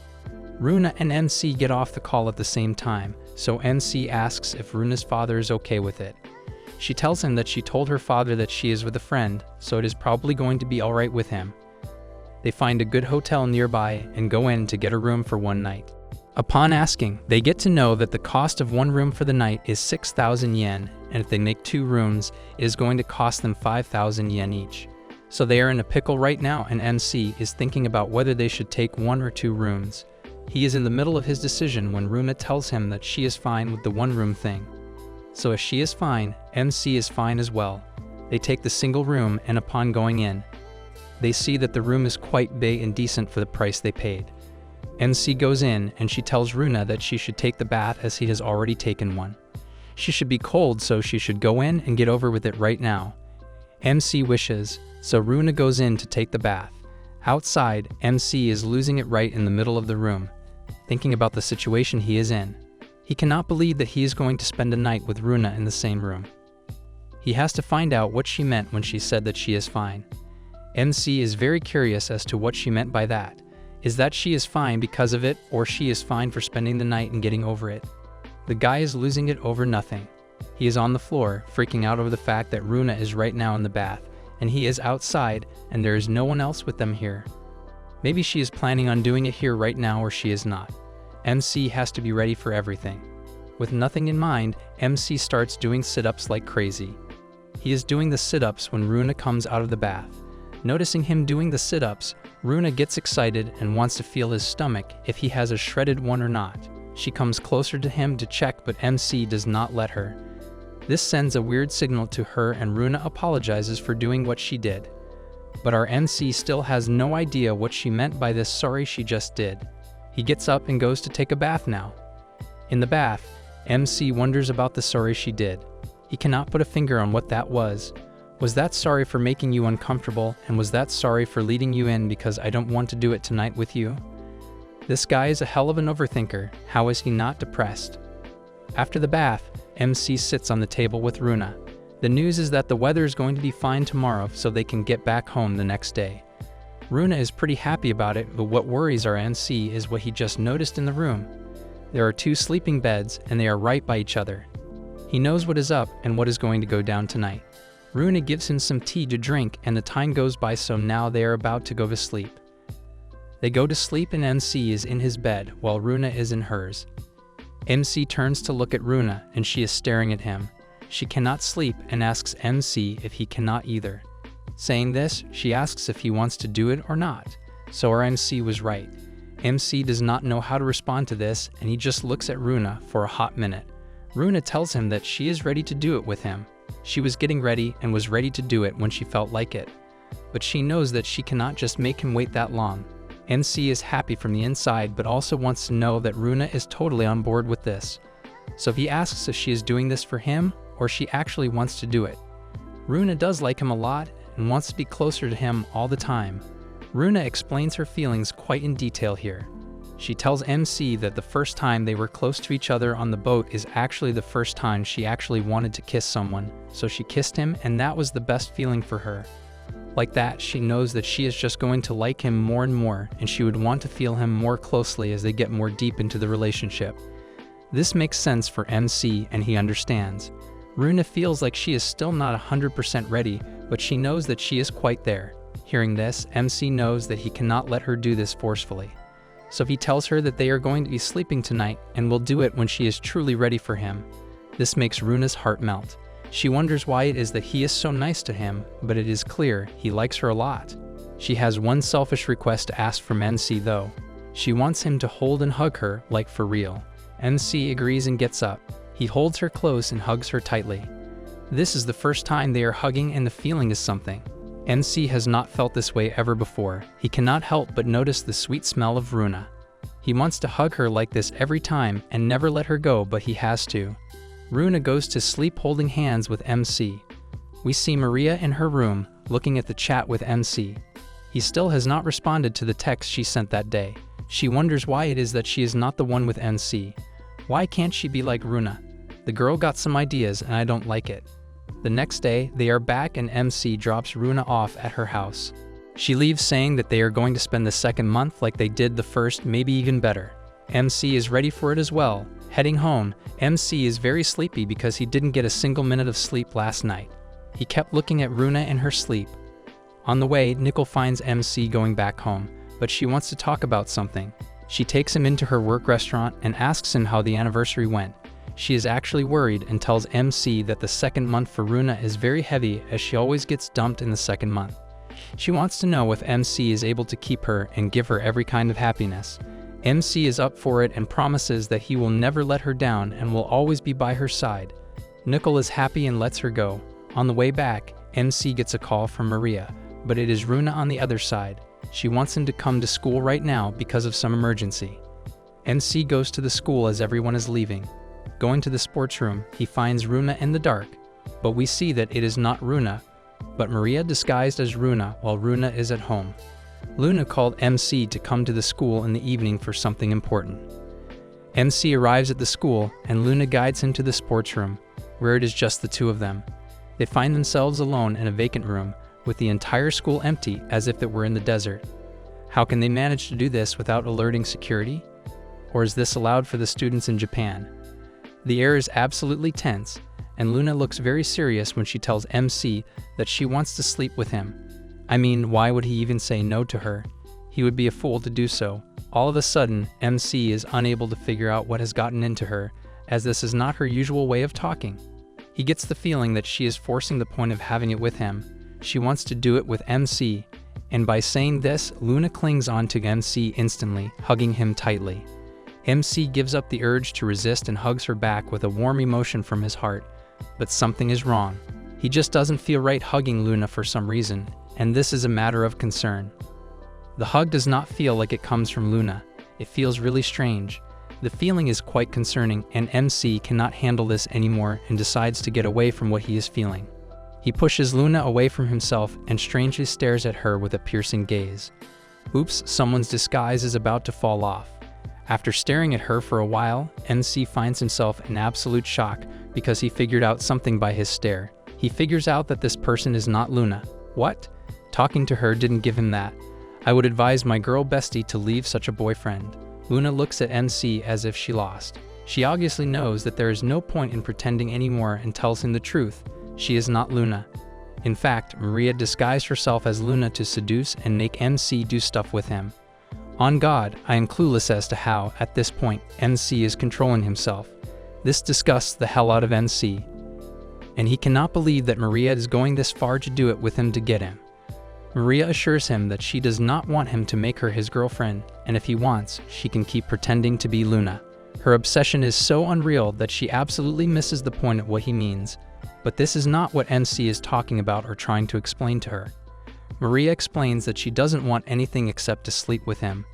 Runa and MC get off the call at the same time, so MC asks if Runa's father is okay with it. She tells him that she told her father that she is with a friend, so it is probably going to be alright with him. They find a good hotel nearby and go in to get a room for one night. Upon asking, they get to know that the cost of one room for the night is 6,000 yen, and if they make 2 rooms, it is going to cost them 5,000 yen each. So they are in a pickle right now, and MC is thinking about whether they should take 1 or 2 rooms. He is in the middle of his decision when Runa tells him that she is fine with the 1-room thing. So if she is fine, MC is fine as well. They take the single room, and upon going in, they see that the room is quite big and decent for the price they paid. MC goes in and she tells Runa that she should take the bath as he has already taken one. She should be cold, so she should go in and get over with it right now. MC wishes, so Runa goes in to take the bath. Outside, MC is losing it right in the middle of the room, thinking about the situation he is in. He cannot believe that he is going to spend a night with Runa in the same room. He has to find out what she meant when she said that she is fine. MC is very curious as to what she meant by that. Is that she is fine because of it, or she is fine for spending the night and getting over it? The guy is losing it over nothing. He is on the floor, freaking out over the fact that Runa is right now in the bath, and he is outside, and there is no one else with them here. Maybe she is planning on doing it here right now, or she is not. MC has to be ready for everything. With nothing in mind, MC starts doing sit-ups like crazy. He is doing the sit-ups when Runa comes out of the bath. Noticing him doing the sit-ups, Runa gets excited and wants to feel his stomach if he has a shredded one or not. She comes closer to him to check, but MC does not let her. This sends a weird signal to her, and Runa apologizes for doing what she did. But our MC still has no idea what she meant by this sorry she just did. He gets up and goes to take a bath now. In the bath, MC wonders about the sorry she did. He cannot put a finger on what that was. Was that sorry for making you uncomfortable, and was that sorry for leading you in because I don't want to do it tonight with you? This guy is a hell of an overthinker. How is he not depressed? After the bath, MC sits on the table with Runa. The news is that the weather is going to be fine tomorrow, so they can get back home the next day. Runa is pretty happy about it, but what worries our MC is what he just noticed in the room. There are 2 sleeping beds, and they are right by each other. He knows what is up and what is going to go down tonight. Runa gives him some tea to drink, and the time goes by, so now they are about to go to sleep. They go to sleep, and MC is in his bed while Runa is in hers. MC turns to look at Runa, and she is staring at him. She cannot sleep and asks MC if he cannot either. Saying this, she asks if he wants to do it or not. So our MC was right. MC does not know how to respond to this, and he just looks at Runa for a hot minute. Runa tells him that she is ready to do it with him. She was getting ready and was ready to do it when she felt like it. But she knows that she cannot just make him wait that long. MC is happy from the inside, but also wants to know that Runa is totally on board with this. So he asks if she is doing this for him, or she actually wants to do it. Runa does like him a lot and wants to be closer to him all the time. Runa explains her feelings quite in detail here. She tells MC that the first time they were close to each other on the boat is actually the first time she actually wanted to kiss someone, so she kissed him, and that was the best feeling for her. Like that, she knows that she is just going to like him more and more, and she would want to feel him more closely as they get more deep into the relationship. This makes sense for MC, and he understands. Runa feels like she is still not 100% ready, but she knows that she is quite there. Hearing this, MC knows that he cannot let her do this forcefully. So he tells her that they are going to be sleeping tonight and will do it when she is truly ready for him. This makes Runa's heart melt. She wonders why it is that he is so nice to him, but it is clear he likes her a lot. She has one selfish request to ask from MC though. She wants him to hold and hug her, like for real. MC agrees and gets up. He holds her close and hugs her tightly. This is the first time they are hugging, and the feeling is something. MC has not felt this way ever before. He cannot help but notice the sweet smell of Runa. He wants to hug her like this every time and never let her go, but he has to. Runa goes to sleep holding hands with MC. We see Maria in her room, looking at the chat with MC. He still has not responded to the text she sent that day. She wonders why it is that she is not the one with MC. Why can't she be like Runa? The girl got some ideas, and I don't like it. The next day, they are back, and MC drops Runa off at her house. She leaves saying that they are going to spend the second month like they did the first, maybe even better. MC is ready for it as well. Heading home, MC is very sleepy because he didn't get a single minute of sleep last night. He kept looking at Runa in her sleep. On the way, Nicole finds MC going back home, but she wants to talk about something. She takes him into her work restaurant and asks him how the anniversary went. She is actually worried and tells MC that the second month for Runa is very heavy, as she always gets dumped in the second month. She wants to know if MC is able to keep her and give her every kind of happiness. MC is up for it and promises that he will never let her down and will always be by her side. Nicole is happy and lets her go. On the way back, MC gets a call from Maria, but it is Runa on the other side. She wants him to come to school right now because of some emergency. MC goes to the school as everyone is leaving. Going to the sports room, he finds Runa in the dark, but we see that it is not Runa, but Maria disguised as Runa while Runa is at home. Luna called MC to come to the school in the evening for something important. MC arrives at the school, and Luna guides him to the sports room, where it is just the two of them. They find themselves alone in a vacant room, with the entire school empty as if it were in the desert. How can they manage to do this without alerting security? Or is this allowed for the students in Japan? The air is absolutely tense, and Luna looks very serious when she tells MC that she wants to sleep with him. I mean, why would he even say no to her? He would be a fool to do so. All of a sudden, MC is unable to figure out what has gotten into her, as this is not her usual way of talking. He gets the feeling that she is forcing the point of having it with him. She wants to do it with MC, and by saying this, Luna clings on to MC instantly, hugging him tightly. MC gives up the urge to resist and hugs her back with a warm emotion from his heart, but something is wrong. He just doesn't feel right hugging Luna for some reason, and this is a matter of concern. The hug does not feel like it comes from Luna. It feels really strange. The feeling is quite concerning, and MC cannot handle this anymore and decides to get away from what he is feeling. He pushes Luna away from himself and strangely stares at her with a piercing gaze. Oops, someone's disguise is about to fall off. After staring at her for a while, MC finds himself in absolute shock because he figured out something by his stare. He figures out that this person is not Luna. What? Talking to her didn't give him that. I would advise my girl bestie to leave such a boyfriend. Luna looks at MC as if she lost. She obviously knows that there is no point in pretending anymore and tells him the truth. She is not Luna. In fact, Maria disguised herself as Luna to seduce and make MC do stuff with him. On God, I am clueless as to how, at this point, MC is controlling himself. This disgusts the hell out of MC. And he cannot believe that Maria is going this far to do it with him to get him. Maria assures him that she does not want him to make her his girlfriend, and if he wants, she can keep pretending to be Luna. Her obsession is so unreal that she absolutely misses the point of what he means. But this is not what MC is talking about or trying to explain to her. Maria explains that she doesn't want anything except to sleep with him.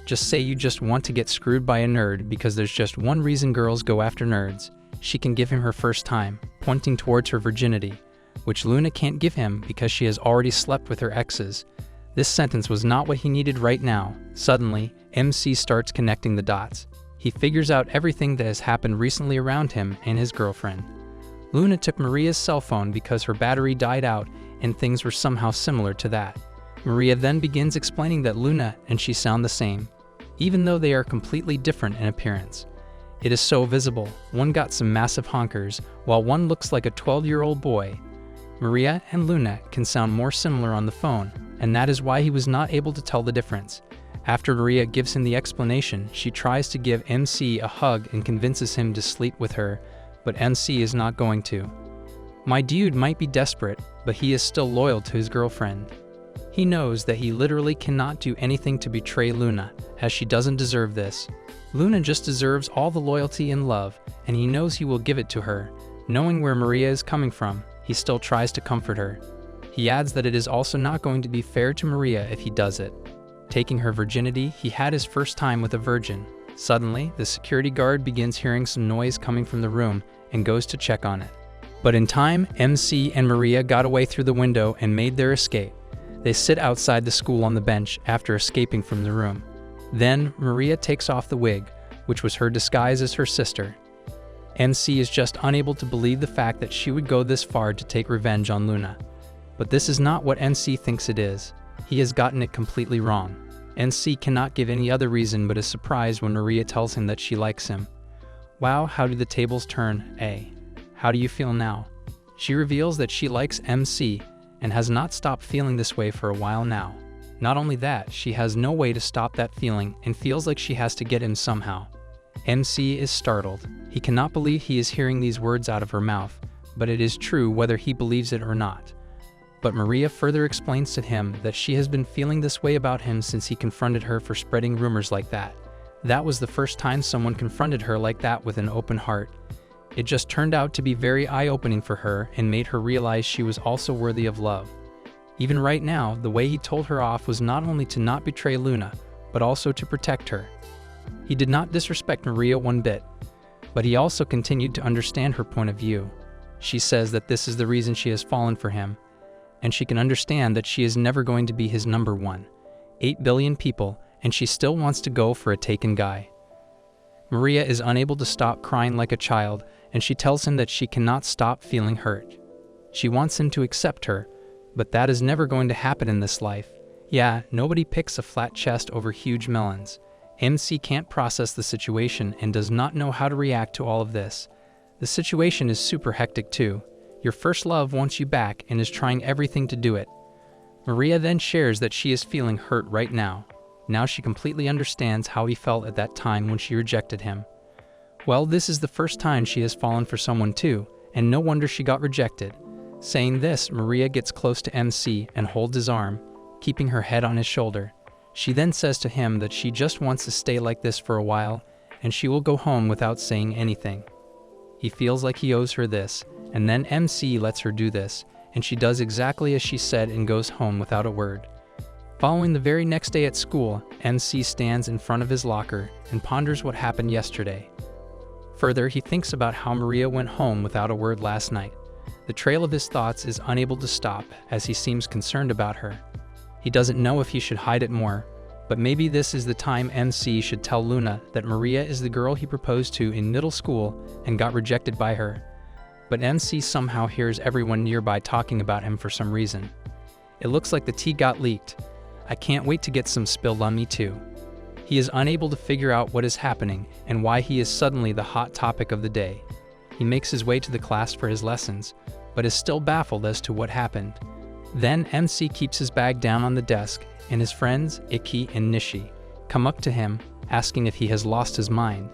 Just say you just want to get screwed by a nerd because there's just one reason girls go after nerds. She can give him her first time, pointing towards her virginity, which Luna can't give him because she has already slept with her exes. This sentence was not what he needed right now. Suddenly, MC starts connecting the dots. He figures out everything that has happened recently around him and his girlfriend. Luna took Maria's cell phone because her battery died out and things were somehow similar to that. Maria then begins explaining that Luna and she sound the same, even though they are completely different in appearance. It is so visible. One got some massive honkers, while one looks like a 12-year-old boy. Maria and Luna can sound more similar on the phone, and that is why he was not able to tell the difference. After Maria gives him the explanation, she tries to give MC a hug and convinces him to sleep with her, but MC is not going to. My dude might be desperate, but he is still loyal to his girlfriend. He knows that he literally cannot do anything to betray Luna, as she doesn't deserve this. Luna just deserves all the loyalty and love, and he knows he will give it to her. Knowing where Maria is coming from, he still tries to comfort her. He adds that it is also not going to be fair to Maria if he does it. Taking her virginity, he had his first time with a virgin. Suddenly, the security guard begins hearing some noise coming from the room and goes to check on it. But in time, MC and Maria got away through the window and made their escape. They sit outside the school on the bench after escaping from the room. Then, Maria takes off the wig, which was her disguise as her sister. MC is just unable to believe the fact that she would go this far to take revenge on Luna. But this is not what MC thinks it is. He has gotten it completely wrong. MC cannot give any other reason but is surprised when Maria tells him that she likes him. Wow, how do the tables turn, eh? How do you feel now? She reveals that she likes MC and has not stopped feeling this way for a while now. Not only that, she has no way to stop that feeling and feels like she has to get him somehow. MC is startled. He cannot believe he is hearing these words out of her mouth, but it is true whether he believes it or not. But Maria further explains to him that she has been feeling this way about him since he confronted her for spreading rumors like that. That was the first time someone confronted her like that with an open heart. It just turned out to be very eye-opening for her and made her realize she was also worthy of love. Even right now, the way he told her off was not only to not betray Luna, but also to protect her. He did not disrespect Maria one bit, but he also continued to understand her point of view. She says that this is the reason she has fallen for him, and she can understand that she is never going to be his number one. 8 billion people, and she still wants to go for a taken guy. Maria is unable to stop crying like a child, and she tells him that she cannot stop feeling hurt. She wants him to accept her, But that is never going to happen in this life. Yeah, nobody picks a flat chest over huge melons. MC can't process the situation and does not know how to react to all of this. The situation is super hectic too. Your first love wants you back and is trying everything to do it. Maria then shares that she is feeling hurt right now. Now she completely understands how he felt at that time when she rejected him. Well, this is the first time she has fallen for someone too, and no wonder she got rejected. Saying this, Maria gets close to MC and holds his arm, keeping her head on his shoulder. She then says to him that she just wants to stay like this for a while, and she will go home without saying anything. He feels like he owes her this, and then MC lets her do this, and she does exactly as she said and goes home without a word. Following the very next day at school, MC stands in front of his locker and ponders what happened yesterday. Further, he thinks about how Maria went home without a word last night. The trail of his thoughts is unable to stop as he seems concerned about her. He doesn't know if he should hide it more, but maybe this is the time MC should tell Luna that Maria is the girl he proposed to in middle school and got rejected by her. But MC somehow hears everyone nearby talking about him for some reason. It looks like the tea got leaked. I can't wait to get some spilled on me too. He is unable to figure out what is happening and why he is suddenly the hot topic of the day. He makes his way to the class for his lessons, but is still baffled as to what happened. Then MC keeps his bag down on the desk, and his friends, Ikki and Nishi, come up to him, asking if he has lost his mind.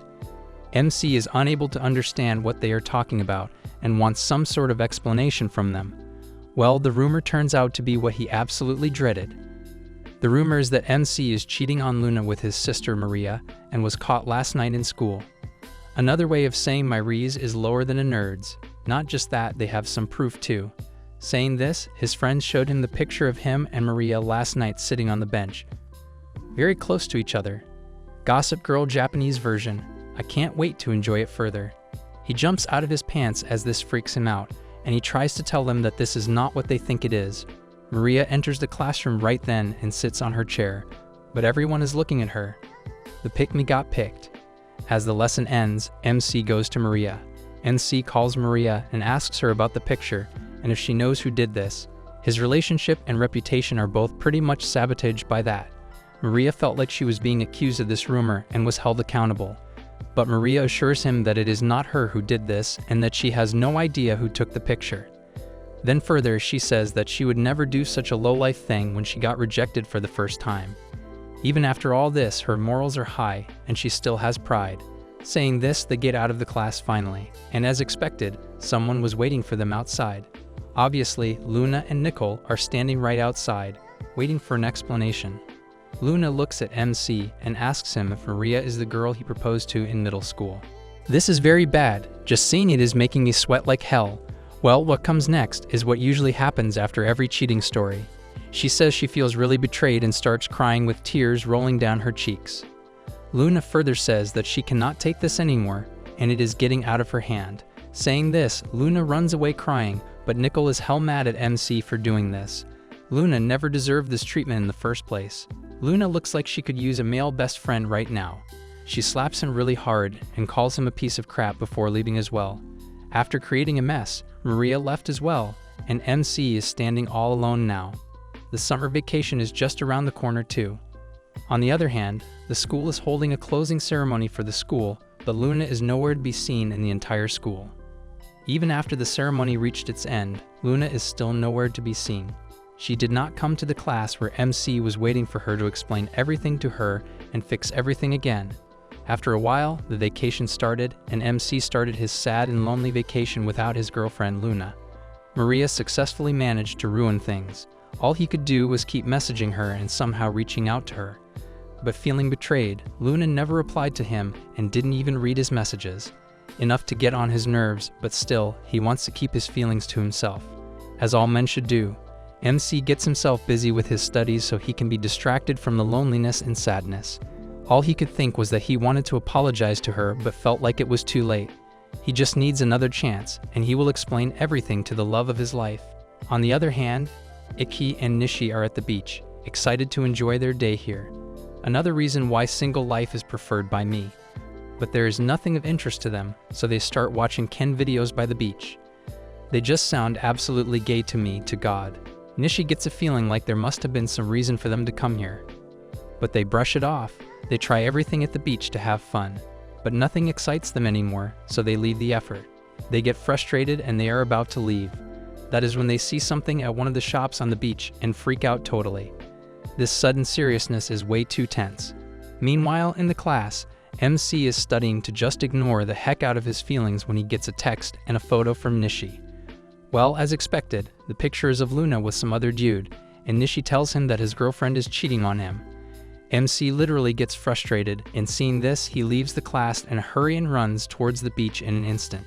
MC is unable to understand what they are talking about and wants some sort of explanation from them. Well, the rumor turns out to be what he absolutely dreaded. The rumor is that MC is cheating on Luna with his sister Maria and was caught last night in school. Another way of saying my Rees is lower than a nerd's. Not just that, they have some proof too. Saying this, his friends showed him the picture of him and Maria last night sitting on the bench. Very close to each other. Gossip Girl Japanese version. I can't wait to enjoy it further. He jumps out of his pants as this freaks him out, and he tries to tell them that this is not what they think it is. Maria enters the classroom right then and sits on her chair, but everyone is looking at her. The pick-me got picked. As the lesson ends, MC goes to Maria. MC calls Maria and asks her about the picture, and if she knows who did this. His relationship and reputation are both pretty much sabotaged by that. Maria felt like she was being accused of this rumor and was held accountable. But Maria assures him that it is not her who did this and that she has no idea who took the picture. Then further, she says that she would never do such a low-life thing when she got rejected for the first time. Even after all this, her morals are high and she still has pride. Saying this, they get out of the class finally, and as expected, someone was waiting for them outside. Obviously, Luna and Nicole are standing right outside, waiting for an explanation. Luna looks at MC and asks him if Maria is the girl he proposed to in middle school. This is very bad. Just seeing it is making me sweat like hell. Well, what comes next is what usually happens after every cheating story. She says she feels really betrayed and starts crying with tears rolling down her cheeks. Luna further says that she cannot take this anymore and it is getting out of her hand. Saying this, Luna runs away crying, but Nicole is hell mad at MC for doing this. Luna never deserved this treatment in the first place. Luna looks like she could use a male best friend right now. She slaps him really hard and calls him a piece of crap before leaving as well. After creating a mess, Maria left as well, and MC is standing all alone now. The summer vacation is just around the corner too. On the other hand, the school is holding a closing ceremony for the school, but Luna is nowhere to be seen in the entire school. Even after the ceremony reached its end, Luna is still nowhere to be seen. She did not come to the class where MC was waiting for her to explain everything to her and fix everything again. After a while, the vacation started, and MC started his sad and lonely vacation without his girlfriend Luna. Maria successfully managed to ruin things. All he could do was keep messaging her and somehow reaching out to her. But feeling betrayed, Luna never replied to him and didn't even read his messages. Enough to get on his nerves, but still, he wants to keep his feelings to himself. As all men should do, MC gets himself busy with his studies so he can be distracted from the loneliness and sadness. All he could think was that he wanted to apologize to her but felt like it was too late. He just needs another chance, and he will explain everything to the love of his life. On the other hand, Ikki and Nishi are at the beach, excited to enjoy their day here. Another reason why single life is preferred by me. But there is nothing of interest to them, so they start watching Ken videos by the beach. They just sound absolutely gay to me, to God. Nishi gets a feeling like there must have been some reason for them to come here. But they brush it off. They try everything at the beach to have fun. But nothing excites them anymore, so they leave the effort. They get frustrated and they are about to leave. That is when they see something at one of the shops on the beach and freak out totally. This sudden seriousness is way too tense. Meanwhile, in the class, MC is studying to just ignore the heck out of his feelings when he gets a text and a photo from Nishi. Well, as expected, the picture is of Luna with some other dude, and Nishi tells him that his girlfriend is cheating on him. MC literally gets frustrated, and seeing this, he leaves the class in a hurry and runs towards the beach in an instant.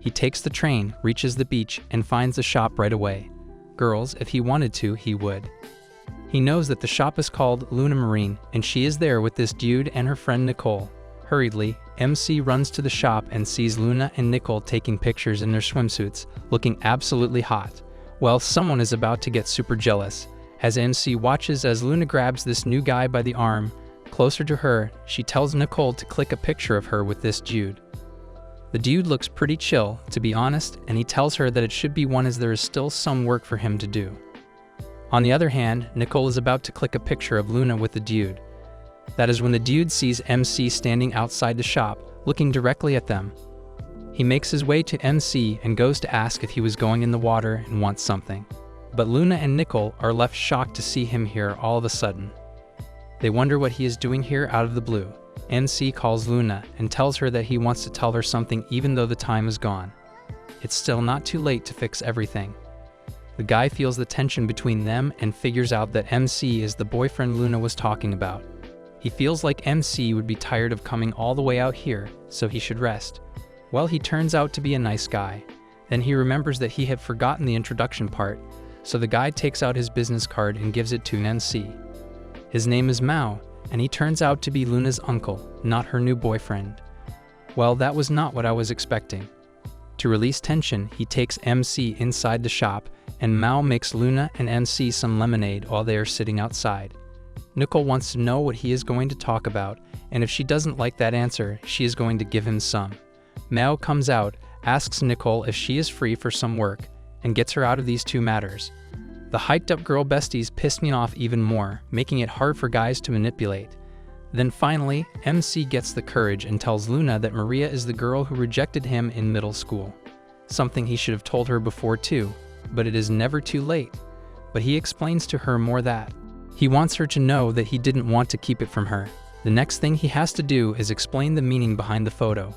He takes the train, reaches the beach, and finds the shop right away. Girls, if he wanted to, he would. He knows that the shop is called Luna Marine, and she is there with this dude and her friend Nicole. Hurriedly, MC runs to the shop and sees Luna and Nicole taking pictures in their swimsuits, looking absolutely hot. Well, someone is about to get super jealous, as MC watches as Luna grabs this new guy by the arm. Closer to her, she tells Nicole to click a picture of her with this dude. The dude looks pretty chill, to be honest, and he tells her that it should be one as there is still some work for him to do. On the other hand, Nicole is about to click a picture of Luna with the dude. That is when the dude sees MC standing outside the shop, looking directly at them. He makes his way to MC and goes to ask if he was going in the water and wants something. But Luna and Nicole are left shocked to see him here all of a sudden. They wonder what he is doing here out of the blue. MC calls Luna and tells her that he wants to tell her something even though the time is gone. It's still not too late to fix everything. The guy feels the tension between them and figures out that MC is the boyfriend Luna was talking about. He feels like MC would be tired of coming all the way out here, so he should rest. Well, he turns out to be a nice guy. Then he remembers that he had forgotten the introduction part, so the guy takes out his business card and gives it to MC. His name is Mao, and he turns out to be Luna's uncle, not her new boyfriend. Well, that was not what I was expecting. To release tension, he takes MC inside the shop, and Mao makes Luna and MC some lemonade while they are sitting outside. Nicole wants to know what he is going to talk about, and if she doesn't like that answer, she is going to give him some. Mao comes out, asks Nicole if she is free for some work, and gets her out of these two matters. The hyped-up girl besties piss me off even more, making it hard for guys to manipulate. Then finally, MC gets the courage and tells Luna that Maria is the girl who rejected him in middle school. Something he should have told her before too, but it is never too late. But he explains to her more that he wants her to know that he didn't want to keep it from her. The next thing he has to do is explain the meaning behind the photo.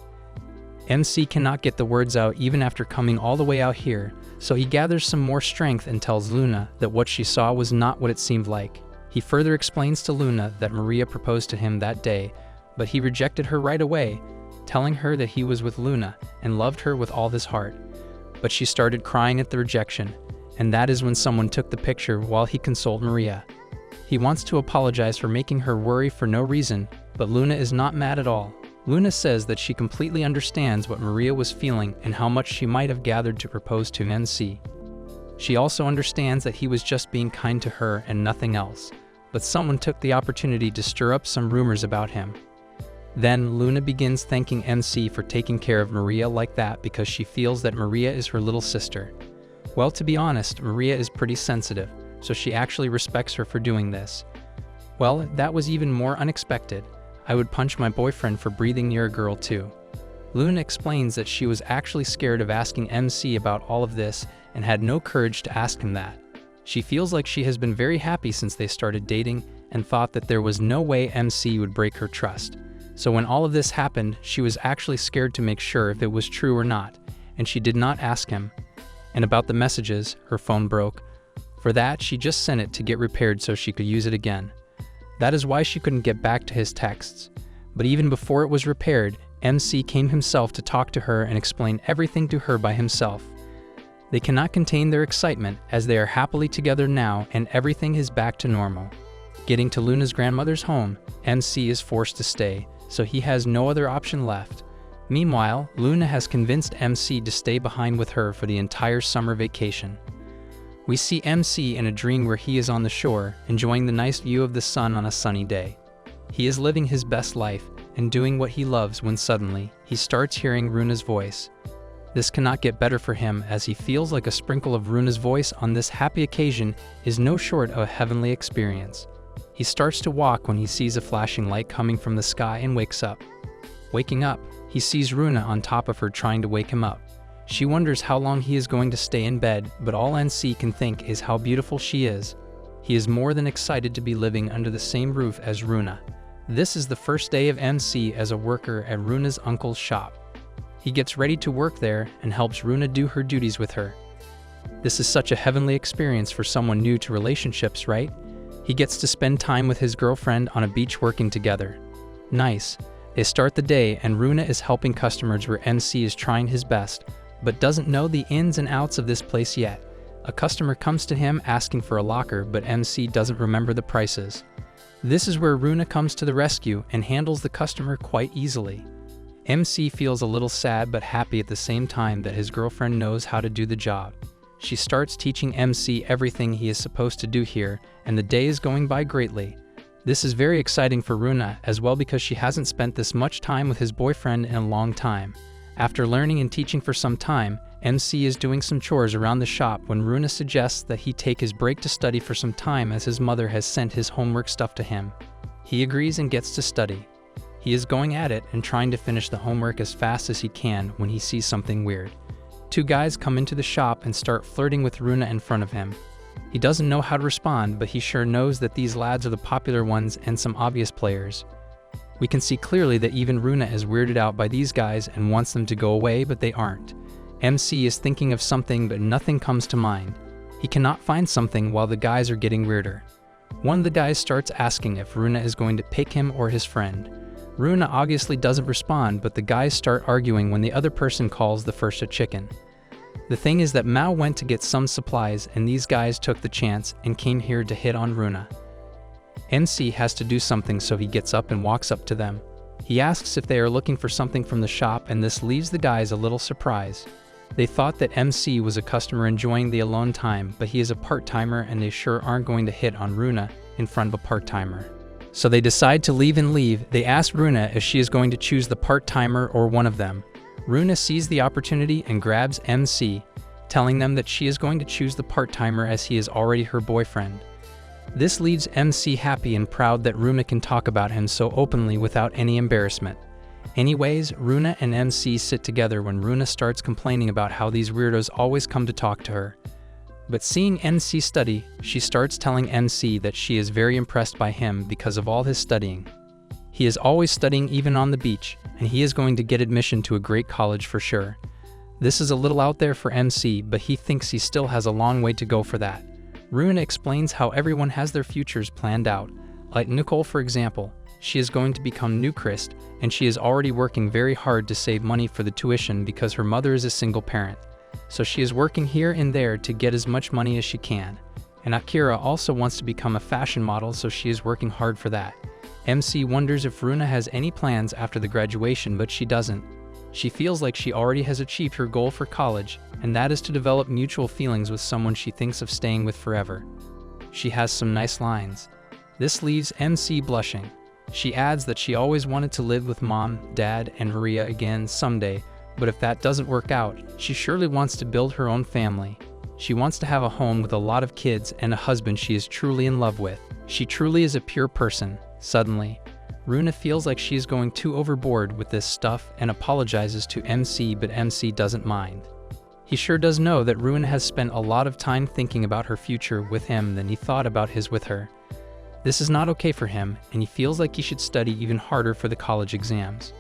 MC cannot get the words out even after coming all the way out here, so he gathers some more strength and tells Luna that what she saw was not what it seemed like. He further explains to Luna that Maria proposed to him that day, but he rejected her right away, telling her that he was with Luna and loved her with all his heart. But she started crying at the rejection, and that is when someone took the picture while he consoled Maria. He wants to apologize for making her worry for no reason, but Luna is not mad at all. Luna says that she completely understands what Maria was feeling and how much she might have gathered to propose to MC. She also understands that he was just being kind to her and nothing else, but someone took the opportunity to stir up some rumors about him. Then Luna begins thanking MC for taking care of Maria like that because she feels that Maria is her little sister. Well, to be honest, Maria is pretty sensitive, so she actually respects her for doing this. Well, that was even more unexpected. I would punch my boyfriend for breathing near a girl too. Luna explains that she was actually scared of asking MC about all of this and had no courage to ask him that. She feels like she has been very happy since they started dating and thought that there was no way MC would break her trust. So when all of this happened, she was actually scared to make sure if it was true or not, and she did not ask him. And about the messages, her phone broke. For that, she just sent it to get repaired so she could use it again. That is why she couldn't get back to his texts. But even before it was repaired, MC came himself to talk to her and explain everything to her by himself. They cannot contain their excitement as they are happily together now and everything is back to normal. Getting to Luna's grandmother's home, MC is forced to stay, so he has no other option left. Meanwhile, Luna has convinced MC to stay behind with her for the entire summer vacation. We see MC in a dream where he is on the shore, enjoying the nice view of the sun on a sunny day. He is living his best life and doing what he loves when suddenly, he starts hearing Runa's voice. This cannot get better for him, as he feels like a sprinkle of Runa's voice on this happy occasion is no short of a heavenly experience. He starts to walk when he sees a flashing light coming from the sky and wakes up. Waking up, he sees Runa on top of her trying to wake him up. She wonders how long he is going to stay in bed, but all NC can think is how beautiful she is. He is more than excited to be living under the same roof as Runa. This is the first day of MC as a worker at Runa's uncle's shop. He gets ready to work there and helps Runa do her duties with her. This is such a heavenly experience for someone new to relationships, right? He gets to spend time with his girlfriend on a beach working together. Nice. They start the day and Runa is helping customers where MC is trying his best, but doesn't know the ins and outs of this place yet. A customer comes to him asking for a locker, but MC doesn't remember the prices. This is where Runa comes to the rescue and handles the customer quite easily. MC feels a little sad but happy at the same time that his girlfriend knows how to do the job. She starts teaching MC everything he is supposed to do here, and the day is going by greatly. This is very exciting for Runa as well because she hasn't spent this much time with his boyfriend in a long time. After learning and teaching for some time, MC is doing some chores around the shop when Runa suggests that he take his break to study for some time as his mother has sent his homework stuff to him. He agrees and gets to study. He is going at it and trying to finish the homework as fast as he can when he sees something weird. Two guys come into the shop and start flirting with Runa in front of him. He doesn't know how to respond, but he sure knows that these lads are the popular ones and some obvious players. We can see clearly that even Runa is weirded out by these guys and wants them to go away, but they aren't. MC is thinking of something, but nothing comes to mind. He cannot find something while the guys are getting weirder. One of the guys starts asking if Runa is going to pick him or his friend. Runa obviously doesn't respond, but the guys start arguing when the other person calls the first a chicken. The thing is that Mao went to get some supplies and these guys took the chance and came here to hit on Runa. MC has to do something, so he gets up and walks up to them. He asks if they are looking for something from the shop, and this leaves the guys a little surprised. They thought that MC was a customer enjoying the alone time, but he is a part-timer and they sure aren't going to hit on Runa in front of a part-timer. So they decide to leave and leave. They ask Runa if she is going to choose the part-timer or one of them. Runa sees the opportunity and grabs MC, telling them that she is going to choose the part-timer as he is already her boyfriend. This leaves MC happy and proud that Runa can talk about him so openly without any embarrassment. Anyways, Runa and MC sit together when Runa starts complaining about how these weirdos always come to talk to her. But seeing MC study, she starts telling MC that she is very impressed by him because of all his studying. He is always studying even on the beach, and he is going to get admission to a great college for sure. This is a little out there for MC, but he thinks he still has a long way to go for that. Runa explains how everyone has their futures planned out. Like Nicole, for example, she is going to become Nuchrist, and she is already working very hard to save money for the tuition because her mother is a single parent. So she is working here and there to get as much money as she can. And Akira also wants to become a fashion model, so she is working hard for that. MC wonders if Runa has any plans after the graduation, but she doesn't. She feels like she already has achieved her goal for college, and that is to develop mutual feelings with someone she thinks of staying with forever. She has some nice lines. This leaves MC blushing. She adds that she always wanted to live with mom, dad, and Maria again someday, but if that doesn't work out, she surely wants to build her own family. She wants to have a home with a lot of kids and a husband she is truly in love with. She truly is a pure person. Suddenly, Runa feels like she is going too overboard with this stuff and apologizes to MC, but MC doesn't mind. He sure does know that Runa has spent a lot of time thinking about her future with him than he thought about his with her. This is not okay for him, and he feels like he should study even harder for the college exams.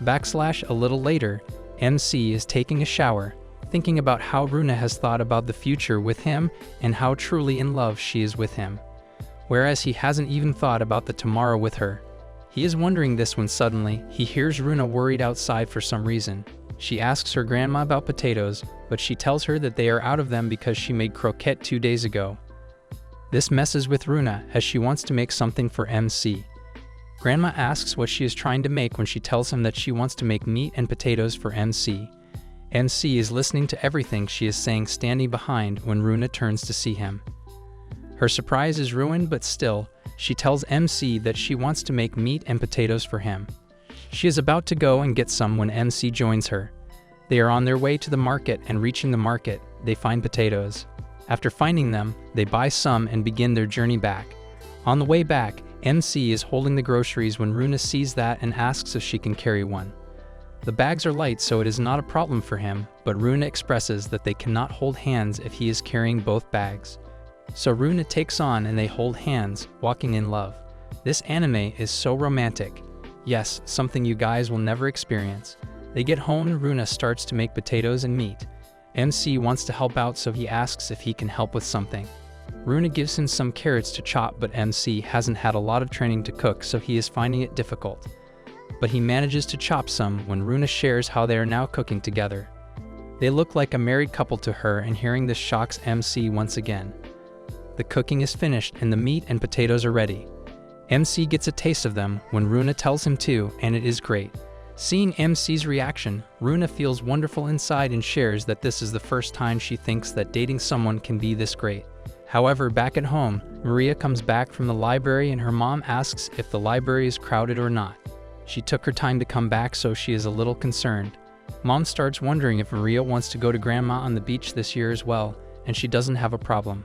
A little later, MC is taking a shower, thinking about how Runa has thought about the future with him and how truly in love she is with him, whereas he hasn't even thought about the tomorrow with her. He is wondering this when suddenly, he hears Runa worried outside for some reason. She asks her grandma about potatoes, but she tells her that they are out of them because she made croquette 2 days ago. This messes with Runa as she wants to make something for MC. Grandma asks what she is trying to make when she tells him that she wants to make meat and potatoes for MC. MC is listening to everything she is saying, standing behind when Runa turns to see him. Her surprise is ruined, but still, she tells MC that she wants to make meat and potatoes for him. She is about to go and get some when MC joins her. They are on their way to the market, and reaching the market, they find potatoes. After finding them, they buy some and begin their journey back. On the way back, MC is holding the groceries when Runa sees that and asks if she can carry one. The bags are light, so it is not a problem for him, but Runa expresses that they cannot hold hands if he is carrying both bags. So Runa takes on and they hold hands, walking in love. This anime is so romantic. Yes, something you guys will never experience. They get home and Runa starts to make potatoes and meat. MC wants to help out, so he asks if he can help with something. Runa gives him some carrots to chop, but MC hasn't had a lot of training to cook, so he is finding it difficult. But he manages to chop some when Runa shares how they are now cooking together. They look like a married couple to her, and hearing this shocks MC once again. The cooking is finished and the meat and potatoes are ready. MC gets a taste of them when Runa tells him to, and it is great. Seeing MC's reaction, Runa feels wonderful inside and shares that this is the first time she thinks that dating someone can be this great. However, back at home, Maria comes back from the library and her mom asks if the library is crowded or not. She took her time to come back, so she is a little concerned. Mom starts wondering if Maria wants to go to Grandma on the beach this year as well, and she doesn't have a problem.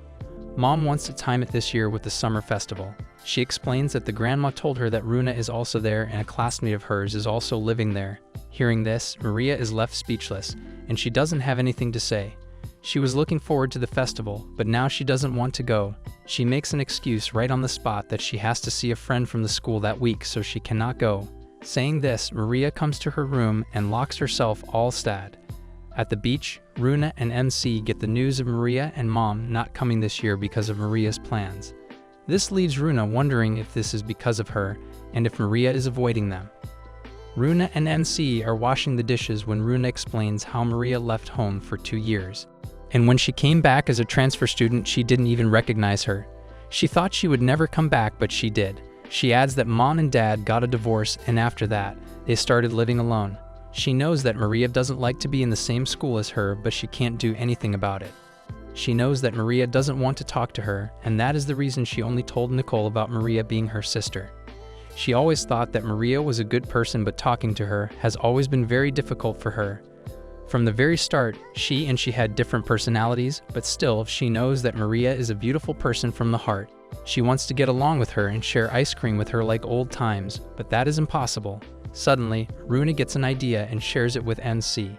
Mom wants to time it this year with the summer festival. She explains that the grandma told her that Runa is also there and a classmate of hers is also living there. Hearing this, Maria is left speechless, and she doesn't have anything to say. She was looking forward to the festival, but now she doesn't want to go. She makes an excuse right on the spot that she has to see a friend from the school that week, so she cannot go. Saying this, Maria comes to her room and locks herself all sad. At the beach, Runa and MC get the news of Maria and Mom not coming this year because of Maria's plans. This leaves Runa wondering if this is because of her, and if Maria is avoiding them. Runa and MC are washing the dishes when Runa explains how Maria left home for 2 years. And when she came back as a transfer student, she didn't even recognize her. She thought she would never come back, but she did. She adds that Mom and Dad got a divorce, and after that, they started living alone. She knows that Maria doesn't like to be in the same school as her, but she can't do anything about it. She knows that Maria doesn't want to talk to her, and that is the reason she only told Nicole about Maria being her sister. She always thought that Maria was a good person, but talking to her has always been very difficult for her. From the very start, she had different personalities, but still, she knows that Maria is a beautiful person from the heart. She wants to get along with her and share ice cream with her like old times, but that is impossible. Suddenly, Runa gets an idea and shares it with MC.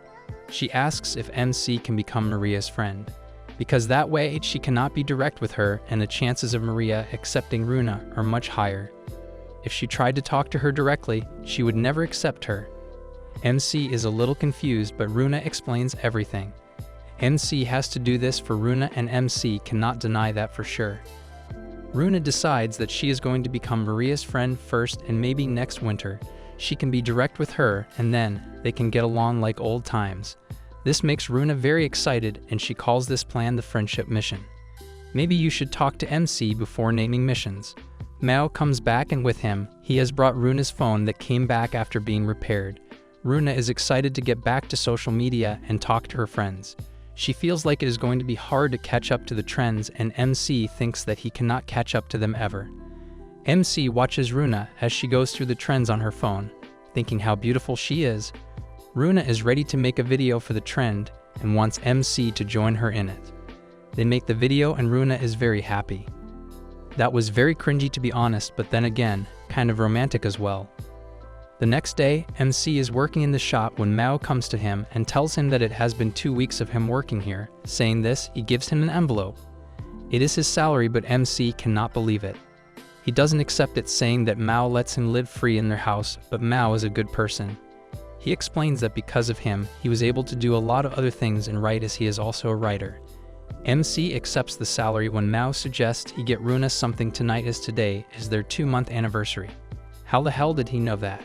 She asks if MC can become Maria's friend, because that way she cannot be direct with her and the chances of Maria accepting Runa are much higher. If she tried to talk to her directly, she would never accept her. MC is a little confused, but Runa explains everything. MC has to do this for Runa, and MC cannot deny that for sure. Runa decides that she is going to become Maria's friend first, and maybe next winter she can be direct with her, and then they can get along like old times. This makes Runa very excited, and she calls this plan the friendship mission. Maybe you should talk to MC before naming missions. Mao comes back, and with him, he has brought Runa's phone that came back after being repaired. Runa is excited to get back to social media and talk to her friends. She feels like it is going to be hard to catch up to the trends, and MC thinks that he cannot catch up to them ever. MC watches Runa as she goes through the trends on her phone, thinking how beautiful she is. Runa is ready to make a video for the trend and wants MC to join her in it. They make the video and Runa is very happy. That was very cringy, to be honest, but then again, kind of romantic as well. The next day, MC is working in the shop when Mao comes to him and tells him that it has been 2 weeks of him working here. Saying this, he gives him an envelope. It is his salary, but MC cannot believe it. He doesn't accept it, saying that Mao lets him live free in their house, but Mao is a good person. He explains that because of him, he was able to do a lot of other things and write, as he is also a writer. MC accepts the salary when Mao suggests he get Runa something tonight, as today is their 2-month anniversary. How the hell did he know that?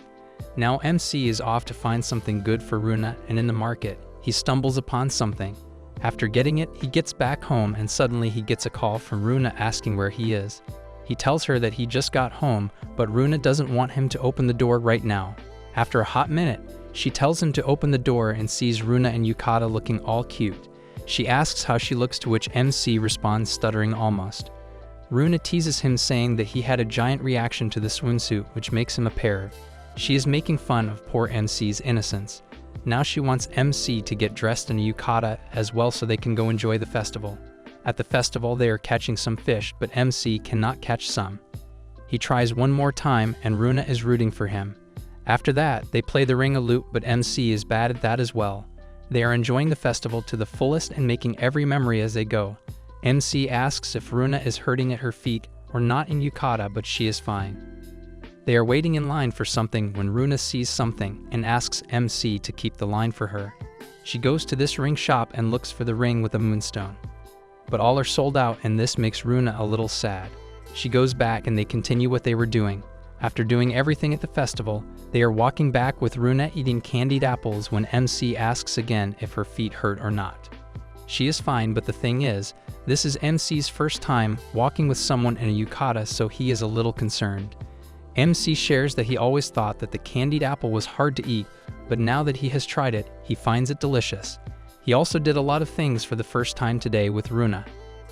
Now MC is off to find something good for Runa, and in the market, he stumbles upon something. After getting it, he gets back home, and suddenly he gets a call from Runa asking where he is. He tells her that he just got home, but Runa doesn't want him to open the door right now. After a hot minute, she tells him to open the door and sees Runa and Yukata looking all cute. She asks how she looks, to which MC responds, stuttering almost. Runa teases him, saying that he had a giant reaction to the swimsuit, which makes him a pair. She is making fun of poor MC's innocence. Now she wants MC to get dressed in a yukata as well so they can go enjoy the festival. At the festival, they are catching some fish, but MC cannot catch some. He tries one more time, and Runa is rooting for him. After that, they play the ring-a-loop, but MC is bad at that as well. They are enjoying the festival to the fullest and making every memory as they go. MC asks if Runa is hurting at her feet or not in yukata, but she is fine. They are waiting in line for something when Runa sees something and asks MC to keep the line for her. She goes to this ring shop and looks for the ring with a moonstone. But all are sold out, and this makes Runa a little sad. She goes back and they continue what they were doing. After doing everything at the festival, they are walking back with Runa eating candied apples when MC asks again if her feet hurt or not. She is fine, but the thing is, this is MC's first time walking with someone in a yukata, so he is a little concerned. MC shares that he always thought that the candied apple was hard to eat, but now that he has tried it, he finds it delicious. He also did a lot of things for the first time today with Runa.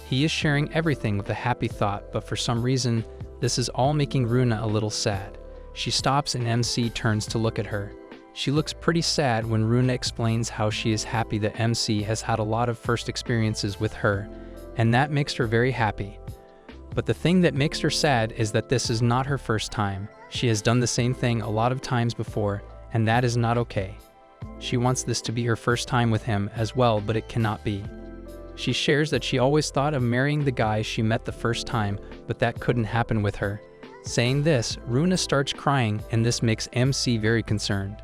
He is sharing everything with a happy thought, but for some reason, this is all making Runa a little sad. She stops and MC turns to look at her. She looks pretty sad when Runa explains how she is happy that MC has had a lot of first experiences with her, and that makes her very happy. But the thing that makes her sad is that this is not her first time. She has done the same thing a lot of times before, and that is not okay. She wants this to be her first time with him as well, but it cannot be. She shares that she always thought of marrying the guy she met the first time, but that couldn't happen with her. Saying this, Runa starts crying, and this makes MC very concerned.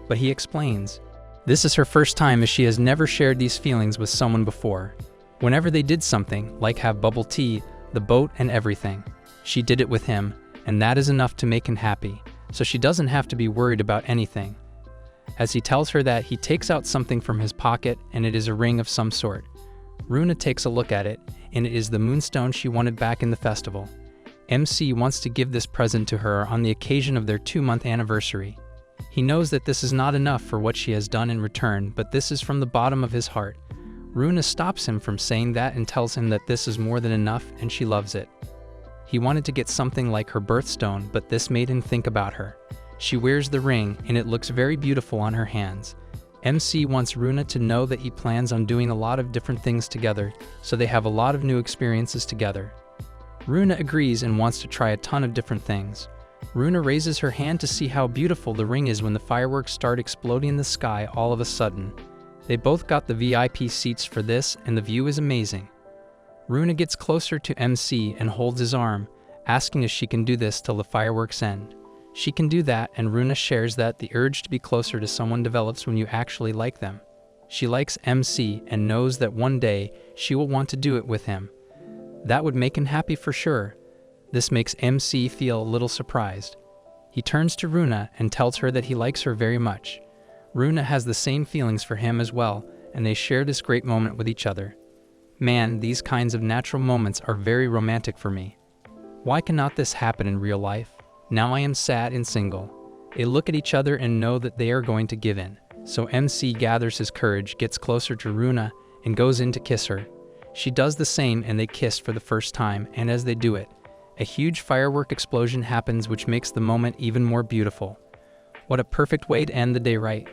But he explains, this is her first time as she has never shared these feelings with someone before. Whenever they did something, like have bubble tea, the boat and everything, she did it with him, and that is enough to make him happy, so she doesn't have to be worried about anything. As he tells her that, he takes out something from his pocket, and it is a ring of some sort. Runa takes a look at it, and it is the moonstone she wanted back in the festival. MC wants to give this present to her on the occasion of their 2-month anniversary. He knows that this is not enough for what she has done in return, but this is from the bottom of his heart. Runa stops him from saying that and tells him that this is more than enough and she loves it. He wanted to get something like her birthstone, but this made him think about her. She wears the ring, and it looks very beautiful on her hands. MC wants Runa to know that he plans on doing a lot of different things together, so they have a lot of new experiences together. Runa agrees and wants to try a ton of different things. Runa raises her hand to see how beautiful the ring is when the fireworks start exploding in the sky all of a sudden. They both got the VIP seats for this, and the view is amazing. Runa gets closer to MC and holds his arm, asking if she can do this till the fireworks end. She can do that, and Runa shares that the urge to be closer to someone develops when you actually like them. She likes MC and knows that one day she will want to do it with him. That would make him happy for sure. This makes MC feel a little surprised. He turns to Runa and tells her that he likes her very much. Runa has the same feelings for him as well, and they share this great moment with each other. Man, these kinds of natural moments are very romantic for me. Why cannot this happen in real life? Now I am sad and single. They look at each other and know that they are going to give in. So MC gathers his courage, gets closer to Runa, and goes in to kiss her. She does the same, and they kiss for the first time, and as they do it, a huge firework explosion happens, which makes the moment even more beautiful. What a perfect way to end the day, right?